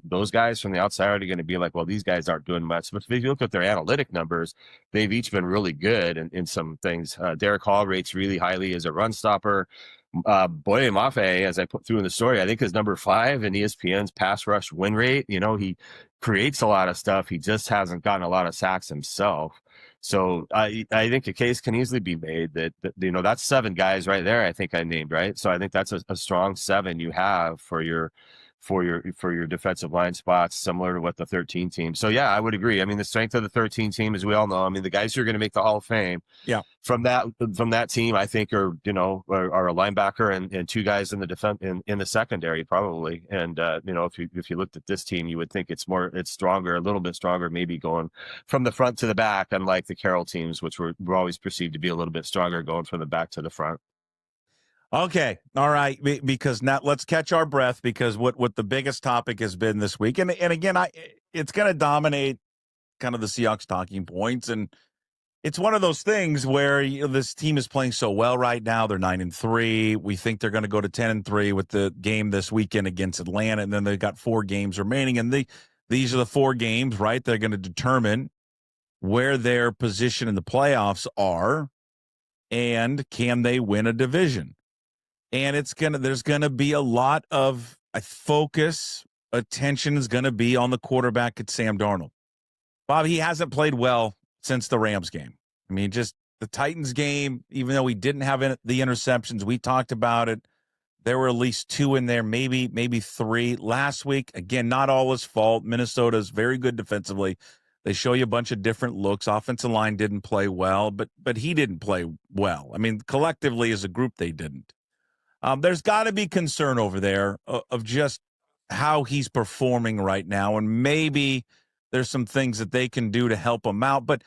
those guys from the outside are going to be like, well, these guys aren't doing much. But if you look at their analytic numbers, they've each been really good in some things. Derek Hall rates really highly as a run stopper. Boye Mafe, as I put through in the story, I think is number 5 in ESPN's pass rush win rate. He creates a lot of stuff. He just hasn't gotten a lot of sacks himself. So I think a case can easily be made that that's 7 guys right there. I think I named, right. So I think that's a strong 7 you have for your defensive line spots, similar to what the 13 team. So yeah, I would agree. I mean, the strength of the 13 team, as we all know, the guys who are going to make the Hall of Fame, from that team, I think are a linebacker and 2 guys in the defense in the secondary probably. And if you looked at this team, you would think it's stronger, a little bit stronger, maybe going from the front to the back, unlike the Carroll teams, which were always perceived to be a little bit stronger going from the back to the front. Okay. All right. Because now let's catch our breath, because what the biggest topic has been this week. And again, it's going to dominate kind of the Seahawks talking points. And it's one of those things where this team is playing so well right now. They're 9-3. We think they're going to go to 10-3 with the game this weekend against Atlanta. And then they've got 4 games remaining. And these are the 4 games, right? They're going to determine where their position in the playoffs are and can they win a division. And there's going to be a lot of focus. Attention is going to be on the quarterback at Sam Darnold. Bob, he hasn't played well since the Rams game. Just the Titans game, even though he didn't have the interceptions, we talked about it. There were at least 2 in there, maybe 3. Last week, again, not all his fault. Minnesota's very good defensively. They show you a bunch of different looks. Offensive line didn't play well, but he didn't play well. Collectively as a group, they didn't. There's got to be concern over there of just how he's performing right now, and maybe there's some things that they can do to help him out. But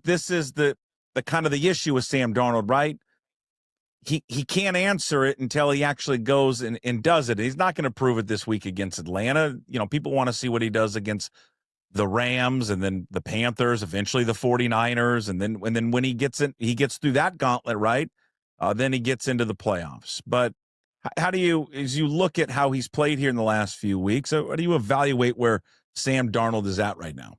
this is the kind of the issue with Sam Darnold, right? He can't answer it until he actually goes and does it. He's not going to prove it this week against Atlanta. People want to see what he does against the Rams and then the Panthers, eventually the 49ers, and then when he gets through that gauntlet, right? Then he gets into the playoffs. But how do you, as you look at how he's played here in the last few weeks, how do you evaluate where Sam Darnold is at right now?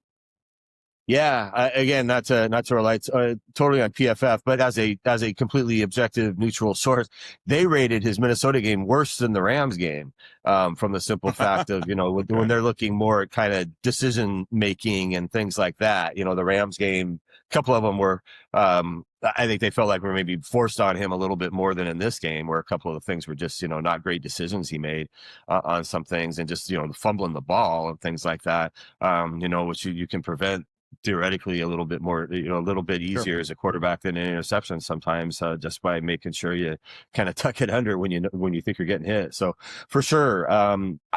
Yeah, again, not to rely totally on PFF, but as a completely objective, neutral source, they rated his Minnesota game worse than the Rams game, from the simple fact of when they're looking more at kind of decision making and things like that. The Rams game couple of them were, I think they felt like were maybe forced on him a little bit more than in this game, where a couple of the things were just, not great decisions he made on some things, and just, fumbling the ball and things like that, which you can prevent theoretically a little bit more, a little bit easier as a quarterback than an interception sometimes, just by making sure you kind of tuck it under when you think you're getting hit. So for sure,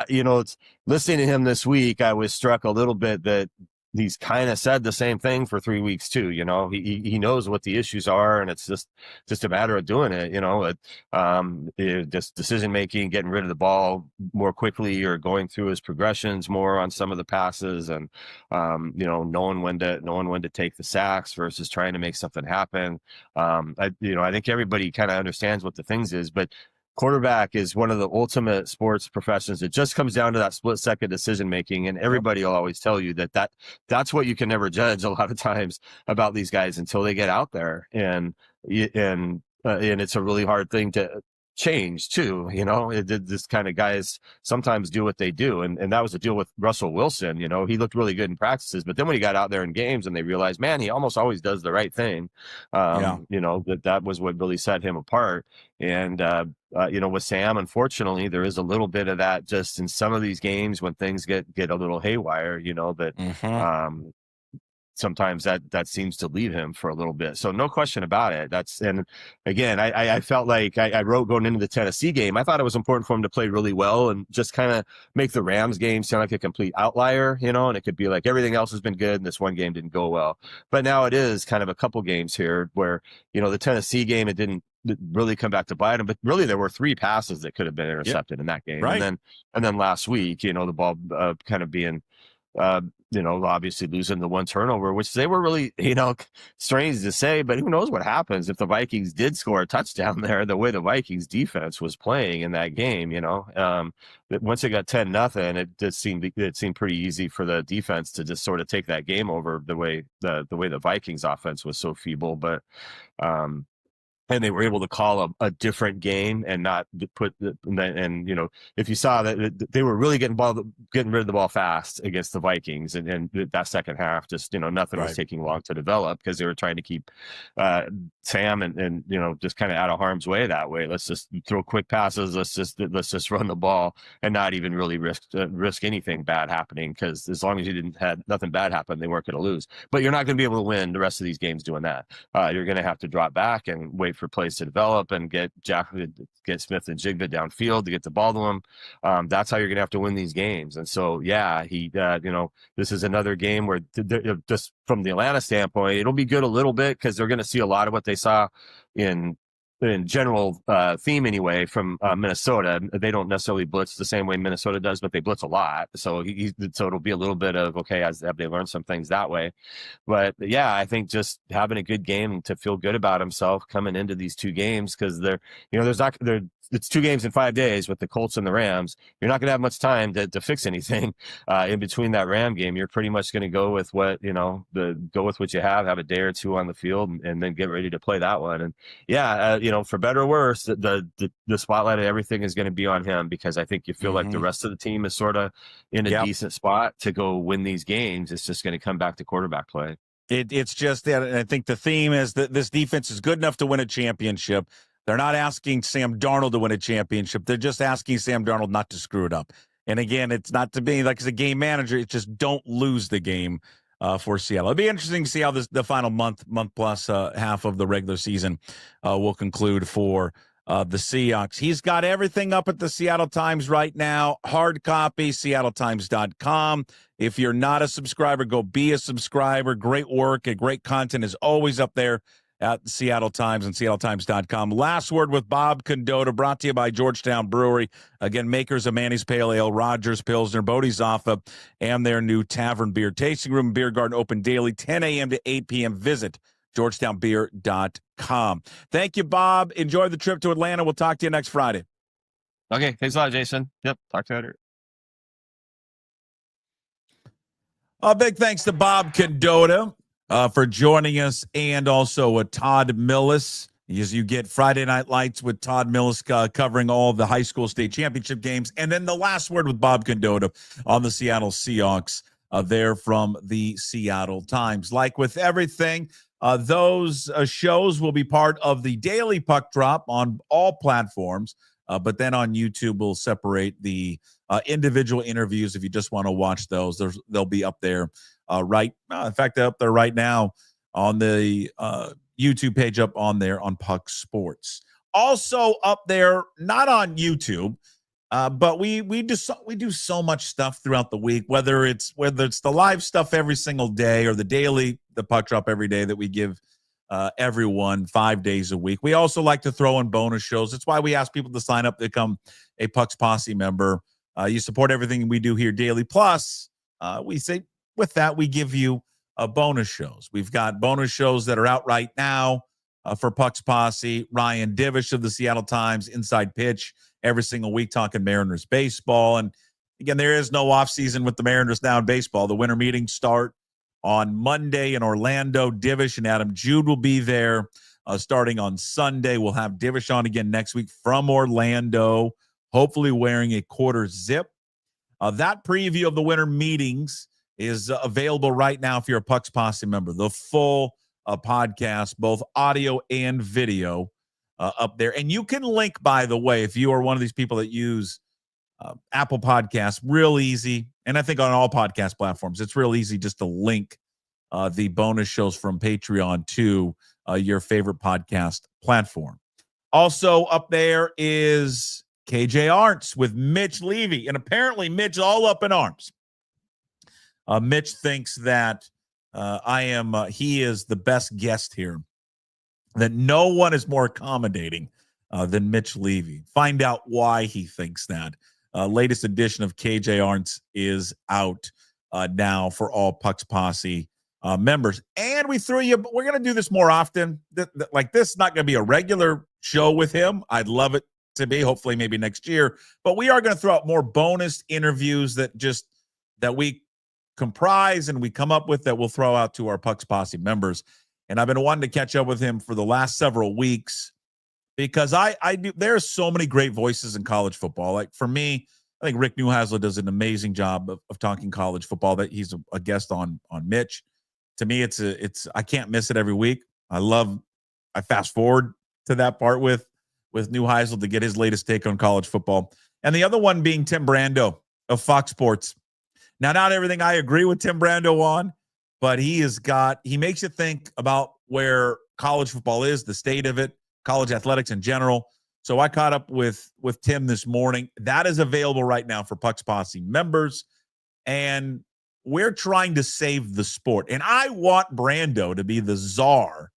it's listening to him this week, I was struck a little bit that he's kind of said the same thing for 3 weeks too. He knows what the issues are, and it's just a matter of doing it. Just decision making, getting rid of the ball more quickly, or going through his progressions more on some of the passes, and knowing when to take the sacks versus trying to make something happen. I think everybody kind of understands what the things is, but quarterback is one of the ultimate sports professions. It just comes down to that split-second decision-making, and everybody will always tell you that's what you can never judge a lot of times about these guys until they get out there, and it's a really hard thing to change too. This kind of guys sometimes do what they do, and that was the deal with Russell Wilson. He looked really good in practices, but then when he got out there in games and they realized, man, he almost always does the right thing. That was what really set him apart. And with Sam, unfortunately, there is a little bit of that just in some of these games when things get a little haywire, sometimes that seems to leave him for a little bit. So no question about it. And again, I felt like I wrote going into the Tennessee game, I thought it was important for him to play really well and just kind of make the Rams game sound like a complete outlier, and it could be like everything else has been good and this one game didn't go well. But now it is kind of a couple games here where, the Tennessee game, it didn't really come back to bite him, but really there were 3 passes that could have been intercepted in that game. Right. And then last week, the ball kind of being, obviously losing the 1 turnover, which they were really, strange to say, but who knows what happens if the Vikings did score a touchdown there, the way the Vikings defense was playing in that game, once it got 10-0, it seemed pretty easy for the defense to just sort of take that game over the way the Vikings offense was so feeble. But, and they were able to call a different game and not put if you saw that they were really getting rid of the ball fast against the Vikings, and that second half, just nothing was taking long to develop because they were trying to keep Sam and just kind of out of harm's way that way. Let's just throw quick passes. Let's just run the ball and not even really risk anything bad happening, because as long as you didn't have nothing bad happen, they weren't going to lose. But you're not going to be able to win the rest of these games doing that. You're going to have to drop back and wait for plays to develop and get Smith and Jigba downfield to get the ball to him. That's how you're going to have to win these games. And so, this is another game where just from the Atlanta standpoint, it'll be good a little bit because they're going to see a lot of what they saw in general theme anyway from Minnesota. They don't necessarily blitz the same way Minnesota does, but they blitz a lot. So so it'll be a little bit of, okay, have they learned some things that way? But yeah, I think just having a good game to feel good about himself coming into these 2 games, because it's 2 games in 5 days with the Colts and the Rams. You're not going to have much time to fix anything in between that Ram game. You're pretty much going to go with what you have a day or 2 on the field, and then get ready to play that one. And for better or worse, the spotlight of everything is going to be on him, because I think you feel like the rest of the team is sort of in a decent spot to go win these games. It's just going to come back to quarterback play. It's just that I think the theme is that this defense is good enough to win a championship. They're not asking Sam Darnold to win a championship. They're just asking Sam Darnold not to screw it up. And again, it's not to be like as a game manager. It's just don't lose the game for Seattle. It'll be interesting to see how the final month plus half of the regular season will conclude for the Seahawks. He's got everything up at the Seattle Times right now. Hard copy, seattletimes.com. If you're not a subscriber, go be a subscriber. Great work and great content is always up there at the Seattle Times and seattletimes.com. Last word with Bob Condotta, brought to you by Georgetown Brewery. Again, makers of Manny's Pale Ale, Rogers Pilsner, Bodhisattva, and their new Tavern Beer Tasting Room and Beer Garden, open daily, 10 a.m. to 8 p.m. Visit georgetownbeer.com. Thank you, Bob. Enjoy the trip to Atlanta. We'll talk to you next Friday. Okay. Thanks a lot, Jason. Yep. Talk to you later. A big thanks to Bob Condotta for joining us, and also Todd Milles, as you get Friday Night Lights with Todd Milles covering all the high school state championship games. And then the last word with Bob Condotta on the Seattle Seahawks there from the Seattle Times. Like with everything, those shows will be part of the daily Puck Drop on all platforms. But then on YouTube, we'll separate the individual interviews. If you just want to watch those, they'll be up there in fact, they're up there right now on the YouTube page up on there on Puck Sports. Also up there, not on YouTube, but we do so much stuff throughout the week, whether it's the live stuff every single day or the Puck Drop every day that we give everyone 5 days a week. We also like to throw in bonus shows. That's why we ask people to sign up to become a Puck's Posse member. You support everything we do here daily. Plus, we say with that, we give you bonus shows. We've got bonus shows that are out right now for Puck's Posse. Ryan Divish of the Seattle Times, Inside Pitch, every single week talking Mariners baseball. And again, there is no offseason with the Mariners now in baseball. The winter meetings start on Monday in Orlando. Divish and Adam Jude will be there starting on Sunday. We'll have Divish on again next week from Orlando, hopefully wearing a quarter zip. That preview of the winter meetings is available right now if you're a Puck's Posse member. The full podcast, both audio and video, up there. And you can link, by the way, if you are one of these people that use Apple Podcasts, real easy. And I think on all podcast platforms, it's real easy just to link the bonus shows from Patreon to your favorite podcast platform. Also up there is KJ Arntz with Mitch Levy. And apparently Mitch all up in arms. Mitch thinks that he is the best guest here, that no one is more accommodating than Mitch Levy. Find out why he thinks that. Latest edition of KJ Arntz is out now for all Puck's Posse members. And we're going to do this more often. Like, this is not going to be a regular show with him. I'd love it to be, hopefully maybe next year. But we are going to throw out more bonus interviews that we comprise and we come up with that we'll throw out to our Puck's Posse members. And I've been wanting to catch up with him for the last several weeks because there are so many great voices in college football. Like, for me, I think Rick Neuheisler does an amazing job of talking college football. That he's a guest on Mitch. To me, I can't miss it every week. I fast forward to that part with Neuheisler to get his latest take on college football. And the other one being Tim Brando of Fox Sports. Now, not everything I agree with Tim Brando on, but he makes you think about where college football is, the state of it, college athletics in general. So I caught up with Tim this morning. That is available right now for Puck's Posse members. And we're trying to save the sport. And I want Brando to be the czar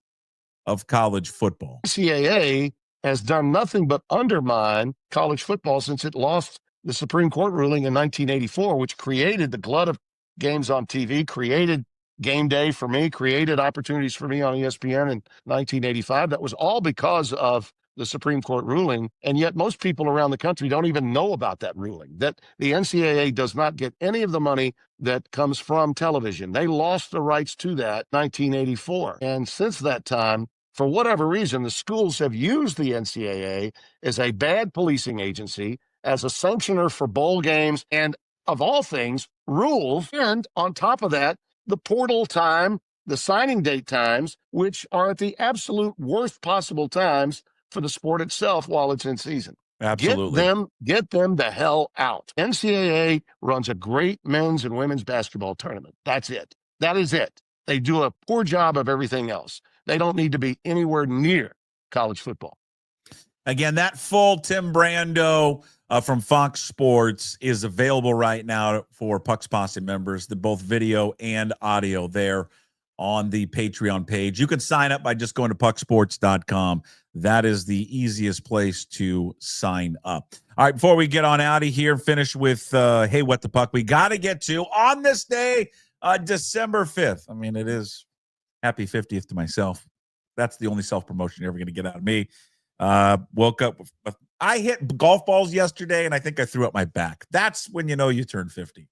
of college football. NCAA has done nothing but undermine college football since it lost the Supreme Court ruling in 1984, which created the glut of games on TV, created game day for me, created opportunities for me on ESPN in 1985. That was all because of the Supreme Court ruling. And yet most people around the country don't even know about that ruling, that the NCAA does not get any of the money that comes from television. They lost the rights to that in 1984. And since that time, for whatever reason, the schools have used the NCAA as a bad policing agency, as a sanctioner for bowl games, and of all things, rules. And on top of that, the portal time, the signing date times, which are at the absolute worst possible times for the sport itself while it's in season. Absolutely. Get them the hell out. NCAA runs a great men's and women's basketball tournament. That's it. That is it. They do a poor job of everything else. They don't need to be anywhere near college football. Again, that full Tim Brando from Fox Sports is available right now for Puck's Posse members, both video and audio there on the Patreon page. You can sign up by just going to pucksports.com. That is the easiest place to sign up. All right, before we get on out of here, finish with Hey, What the Puck, we got to get to on this day, December 5th. I mean, it is happy 50th to myself. That's the only self-promotion you're ever going to get out of me. Woke up I hit golf balls yesterday and I think I threw up my back. That's when you know you turn 50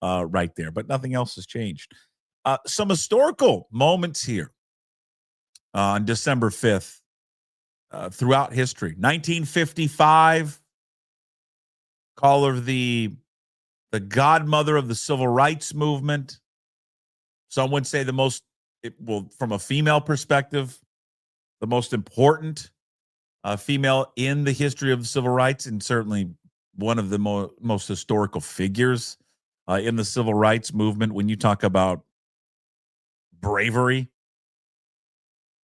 right there, but nothing else has changed. Some historical moments here on December 5th throughout history. 1955, call of the the godmother of the civil rights movement. Some would say from a female perspective, the most important female in the history of civil rights, and certainly one of the most historical figures in the civil rights movement. When you talk about bravery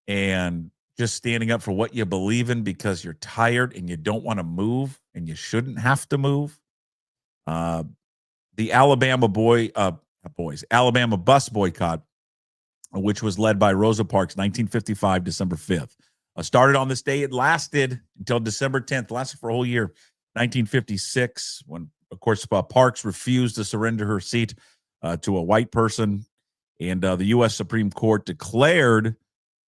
and just standing up for what you believe in because you're tired and you don't want to move and you shouldn't have to move. The Alabama Alabama bus boycott, which was led by Rosa Parks, 1955, December 5th. Started on this day. It lasted until December 10th, lasted for a whole year. 1956, when, of course, Parks refused to surrender her seat to a white person. And the U.S. Supreme Court declared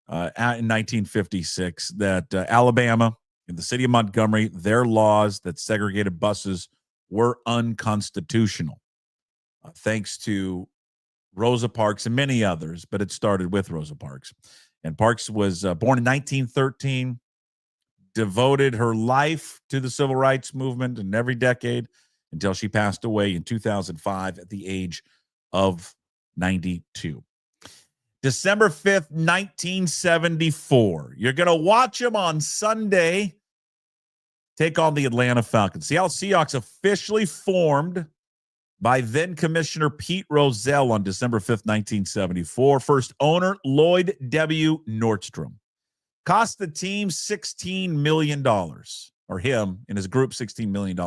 in 1956 that Alabama and the city of Montgomery, their laws that segregated buses were unconstitutional. Thanks to Rosa Parks and many others, but it started with Rosa Parks. And Parks was born in 1913, devoted her life to the civil rights movement in every decade until she passed away in 2005 at the age of 92. December 5th, 1974. You're going to watch them on Sunday take on the Atlanta Falcons. Seattle Seahawks officially formed by then-Commissioner Pete Rozelle on December 5th, 1974. First owner, Lloyd W. Nordstrom. Cost the team $16 million, or him and his group $16 million.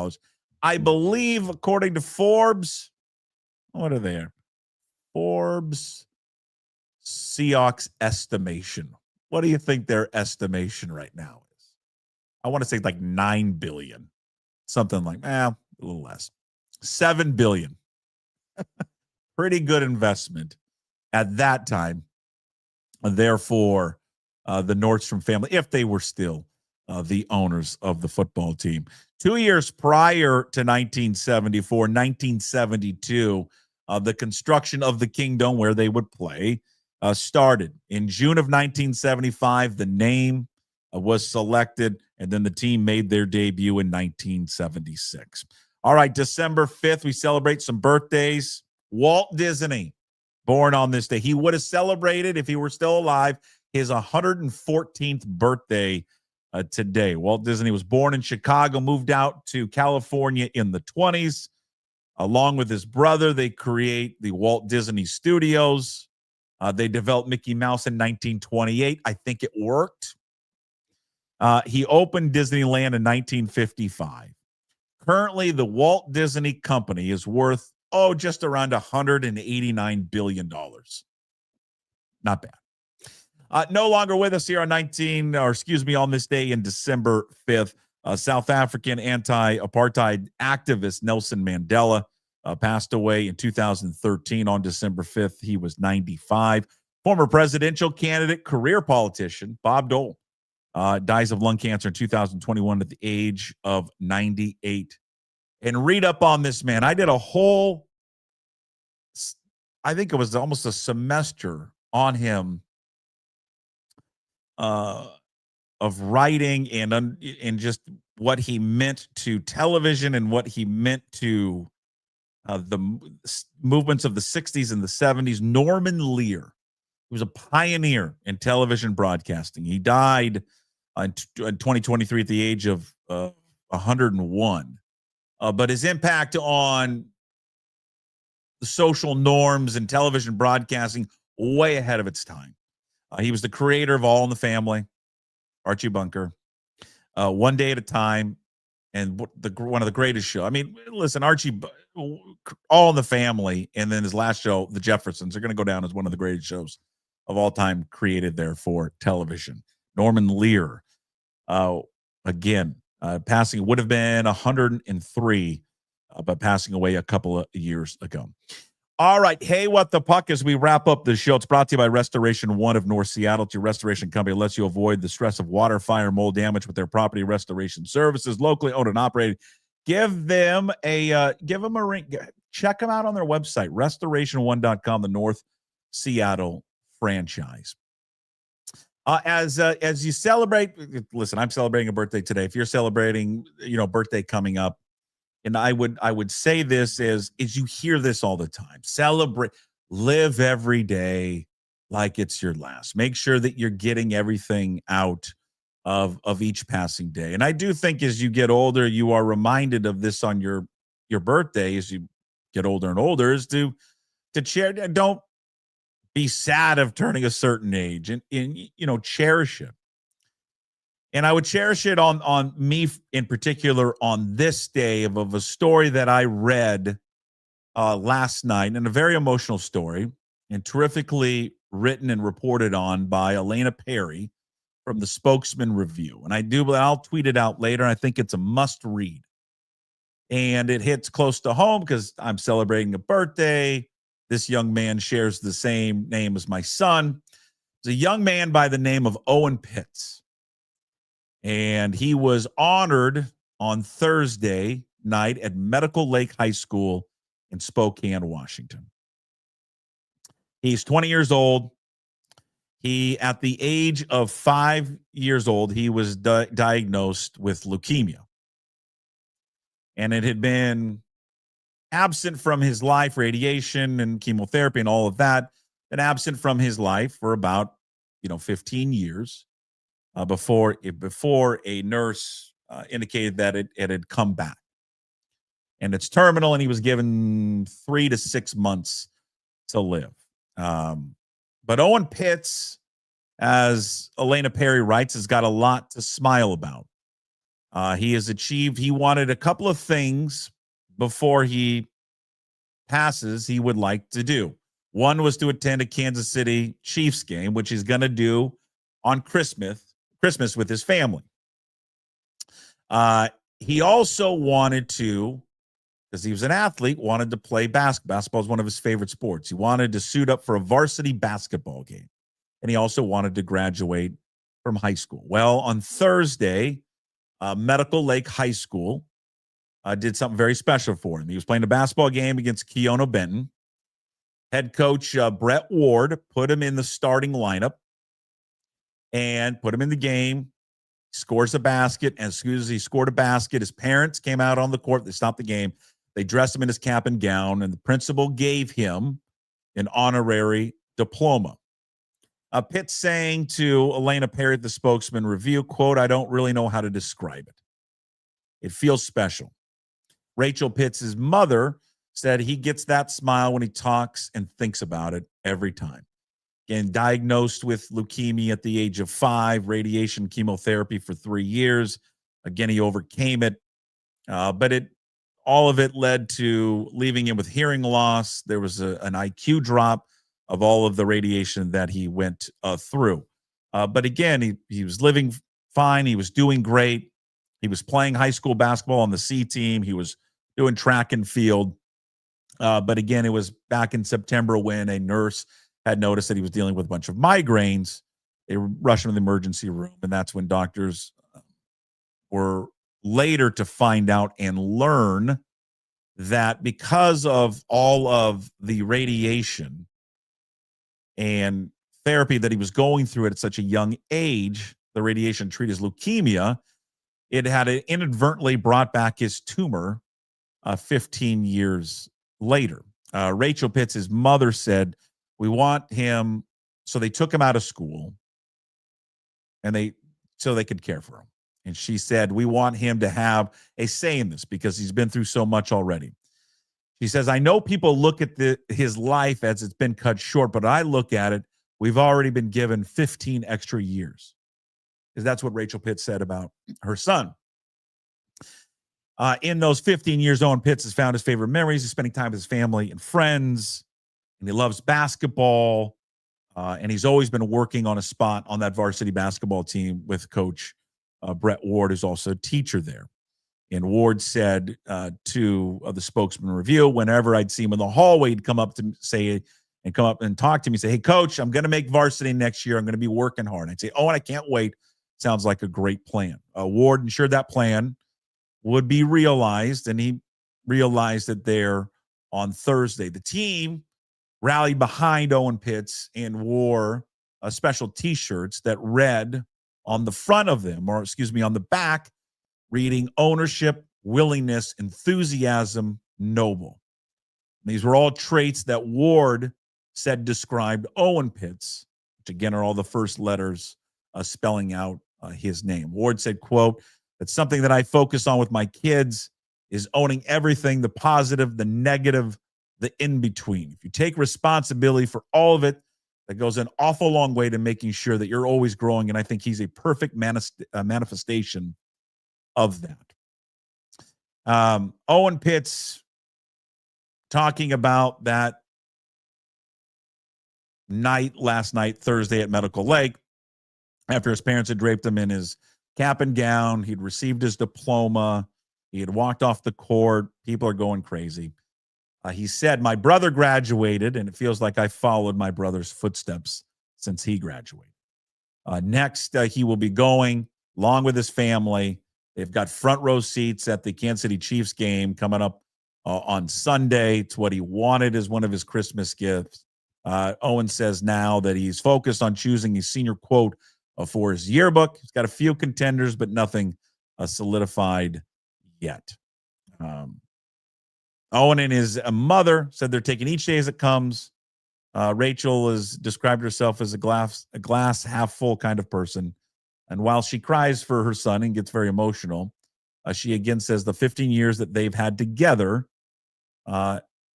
I believe, according to Forbes, what are they? Forbes Seahawks estimation. What do you think their estimation right now is? I want to say like $9 billion. Something like, a little less. $7 billion. Pretty good investment at that time. Therefore, the Nordstrom family, if they were still the owners of the football team. 2 years prior to 1974, 1972, the construction of the Kingdome where they would play started. In June of 1975, the name was selected, and then the team made their debut in 1976. All right, December 5th, we celebrate some birthdays. Walt Disney, born on this day. He would have celebrated, if he were still alive, his 114th birthday today. Walt Disney was born in Chicago, moved out to California in the 20s. Along with his brother, they create the Walt Disney Studios. They developed Mickey Mouse in 1928. I think it worked. He opened Disneyland in 1955. Currently, the Walt Disney Company is worth, just around $189 billion. Not bad. No longer with us here on on this day in December 5th, South African anti-apartheid activist Nelson Mandela passed away in 2013 on December 5th. He was 95. Former presidential candidate, career politician, Bob Dole, dies of lung cancer in 2021 at the age of 98. And read up on this man. I did a whole, I think it was almost a semester on him of writing and just what he meant to television and what he meant to the movements of the 60s and the 70s. Norman Lear, he was a pioneer in television broadcasting. He died in 2023 at the age of 101. But his impact on the social norms and television broadcasting way ahead of its time. He was the creator of All in the Family, Archie Bunker, One Day at a Time, and one of the greatest shows. I mean, listen, Archie, All in the Family, and then his last show, The Jeffersons, are going to go down as one of the greatest shows of all time created there for television. Norman Lear, again, passing, would have been 103, but passing away a couple of years ago. All right. Hey, what the puck, as we wrap up the show. It's brought to you by Restoration One of North Seattle. It's your restoration company that lets you avoid the stress of water, fire, mold damage with their property restoration services, locally owned and operated. Give them a ring. Check them out on their website, restoration1.com, the North Seattle franchise. As you celebrate, listen, I'm celebrating a birthday today. If you're celebrating, birthday coming up, and I would say this is you hear this all the time. Celebrate, live every day like it's your last. Make sure that you're getting everything out of each passing day. And I do think as you get older, you are reminded of this on your birthday as you get older and older, is to cherish. Don't be sad of turning a certain age, and cherish it. And I would cherish it on me in particular on this day of a story that I read last night, and a very emotional story, and terrifically written and reported on by Elena Perry from the Spokesman Review. And I'll tweet it out later. I think it's a must read. And it hits close to home because I'm celebrating a birthday. This young man shares the same name as my son. It's a young man by the name of Owen Pitts. And he was honored on Thursday night at Medical Lake High School in Spokane, Washington. He's 20 years old. At the age of 5 years old, he was diagnosed with leukemia. And it had been absent from his life, radiation and chemotherapy and all of that, been absent from his life for about 15 years before a nurse indicated that it had come back. And it's terminal, and he was given 3 to 6 months to live. But Owen Pitts, as Elena Perry writes, has got a lot to smile about. He wanted a couple of things before he passes he would like to do. One was to attend a Kansas City Chiefs game, which he's going to do on Christmas with his family. He also wanted to, because he was an athlete, wanted to play basketball. Basketball is one of his favorite sports. He wanted to suit up for a varsity basketball game. And he also wanted to graduate from high school. Well, on Thursday, Medical Lake High School did something very special for him. He was playing a basketball game against Keona Benton. Head coach Brett Ward put him in the starting lineup and put him in the game. Scores a basket, and as soon as he scored a basket, his parents came out on the court. They stopped the game. They dressed him in his cap and gown, and the principal gave him an honorary diploma. Pitt saying to Elena Perry at the Spokesman Review, quote, "I don't really know how to describe it. It feels special." Rachel Pitts' mother said he gets that smile when he talks and thinks about it every time. Again, diagnosed with leukemia at the age of 5, radiation chemotherapy for 3 years. Again, he overcame it, but all of it led to leaving him with hearing loss. There was an IQ drop of all of the radiation that he went through. But again, he was living fine. He was doing great. He was playing high school basketball on the C team. He was doing track and field. But again, it was back in September when a nurse had noticed that he was dealing with a bunch of migraines. They rushed him to the emergency room, and that's when doctors were later to find out and learn that because of all of the radiation and therapy that he was going through at such a young age, the radiation treated as leukemia, it had inadvertently brought back his tumor 15 years later. Rachel Pitts, his mother, said, "We want him," so they took him out of school and so they could care for him. And she said, "We want him to have a say in this because he's been through so much already." She says, "I know people look at his life as it's been cut short, but I look at it, we've already been given 15 extra years." Because that's what Rachel Pitts said about her son. In those 15 years, Owen Pitts has found his favorite memories. He's spending time with his family and friends, and he loves basketball. And he's always been working on a spot on that varsity basketball team with Coach Brett Ward, who's also a teacher there. And Ward said to the Spokesman Review, whenever I'd see him in the hallway, he'd come up to say and come up and talk to me, say, "Hey, Coach, I'm going to make varsity next year. I'm going to be working hard." I'd say, "Oh, and I can't wait. Sounds like a great plan." Ward ensured that plan would be realized, and he realized it there on Thursday. The team rallied behind Owen Pitts and wore special T-shirts that read on the front of them, or excuse me, on the back, reading "Ownership willingness, enthusiasm, noble. These were all traits that Ward said described Owen Pitts, which again are all the first letters spelling out his name. Ward said, quote, "That's something that I focus on with my kids is owning everything, the positive, the negative, the in-between. If you take responsibility for all of it, that goes an awful long way to making sure that you're always growing." And I think he's a perfect manifestation of that. Owen Pitts talking about that last night, Thursday at Medical Lake, after his parents had draped him in his cap and gown. He'd received his diploma. He had walked off the court. People are going crazy. He said, "My brother graduated, and it feels like I followed my brother's footsteps since he graduated." Next, he will be going along with his family. They've got front row seats at the Kansas City Chiefs game coming up on Sunday. It's what he wanted as one of his Christmas gifts. Owen says now that he's focused on choosing his senior quote for his yearbook. He's got a few contenders, but nothing solidified yet. Owen and his mother said they're taking each day as it comes. Rachel has described herself as a glass half full kind of person. And while she cries for her son and gets very emotional, she again says the 15 years that they've had together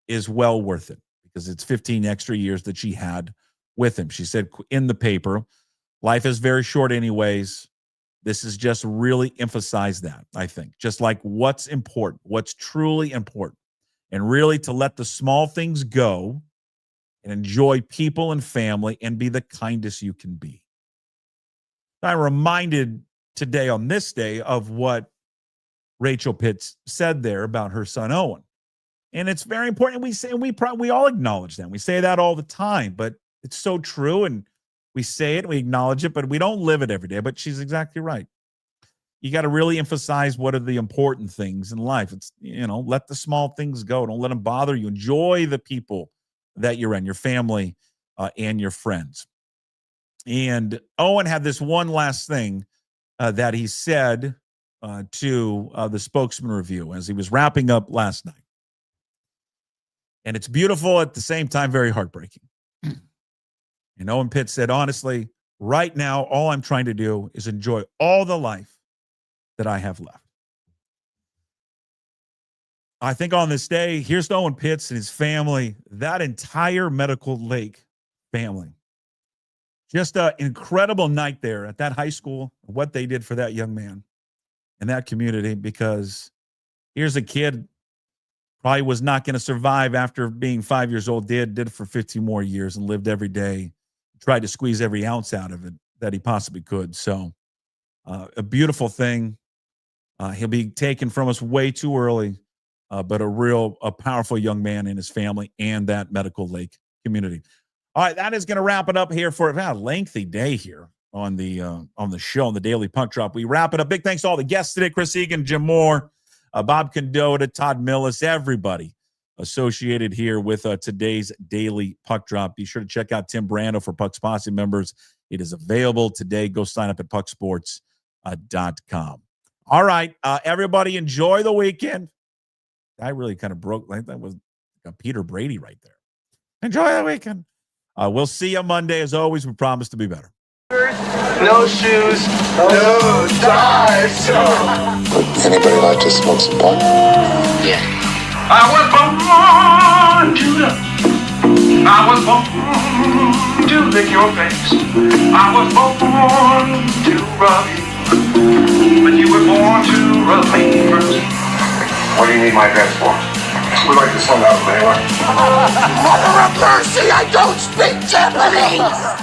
is well worth it, because it's 15 extra years that she had with him. She said in the paper, "Life is very short anyways. This is just really emphasized that, I think. Just like what's important, what's truly important, and really to let the small things go and enjoy people and family and be the kindest you can be." I'm reminded today on this day of what Rachel Pitts said there about her son Owen. And it's very important. We say, we all acknowledge that. We say that all the time, but it's so true. And we say it, we acknowledge it, but we don't live it every day. But she's exactly right. You got to really emphasize what are the important things in life. It's, let the small things go. Don't let them bother you. Enjoy the people that you're in, your family and your friends. And Owen had this one last thing that he said to the Spokesman Review as he was wrapping up last night. And it's beautiful at the same time, very heartbreaking. And Owen Pitts said, "Honestly, right now, all I'm trying to do is enjoy all the life that I have left." I think on this day, here's to Owen Pitts and his family, that entire Medical Lake family. Just an incredible night there at that high school, what they did for that young man and that community, because here's a kid probably was not going to survive after being 5 years old, did it for 15 more years and lived every day, tried to squeeze every ounce out of it that he possibly could. So a beautiful thing. He'll be taken from us way too early, but a powerful young man and his family and that Medical Lake community. All right, that is going to wrap it up here for a lengthy day here on the show, on the Daily Puck Drop. We wrap it up. Big thanks to all the guests today: Chris Egan, Jim Moore, Bob Condotta, Todd Milles, everybody associated here with today's Daily Puck Drop. Be sure to check out Tim Brando for Puck's Posse members. It is available today. Go sign up at PuckSports.com. All right, everybody, enjoy the weekend. I really kind of broke, like that was like a Peter Brady right there. Enjoy the weekend. We'll see you Monday. As always, we promise to be better. No shoes, no ties. Anybody like to smoke some pot? Yeah. I was born to lick your face. I was born to rub you, but you were born to rub me first. What do you need my address for? We'd like to send out a mailer. Mother of mercy, I don't speak Japanese!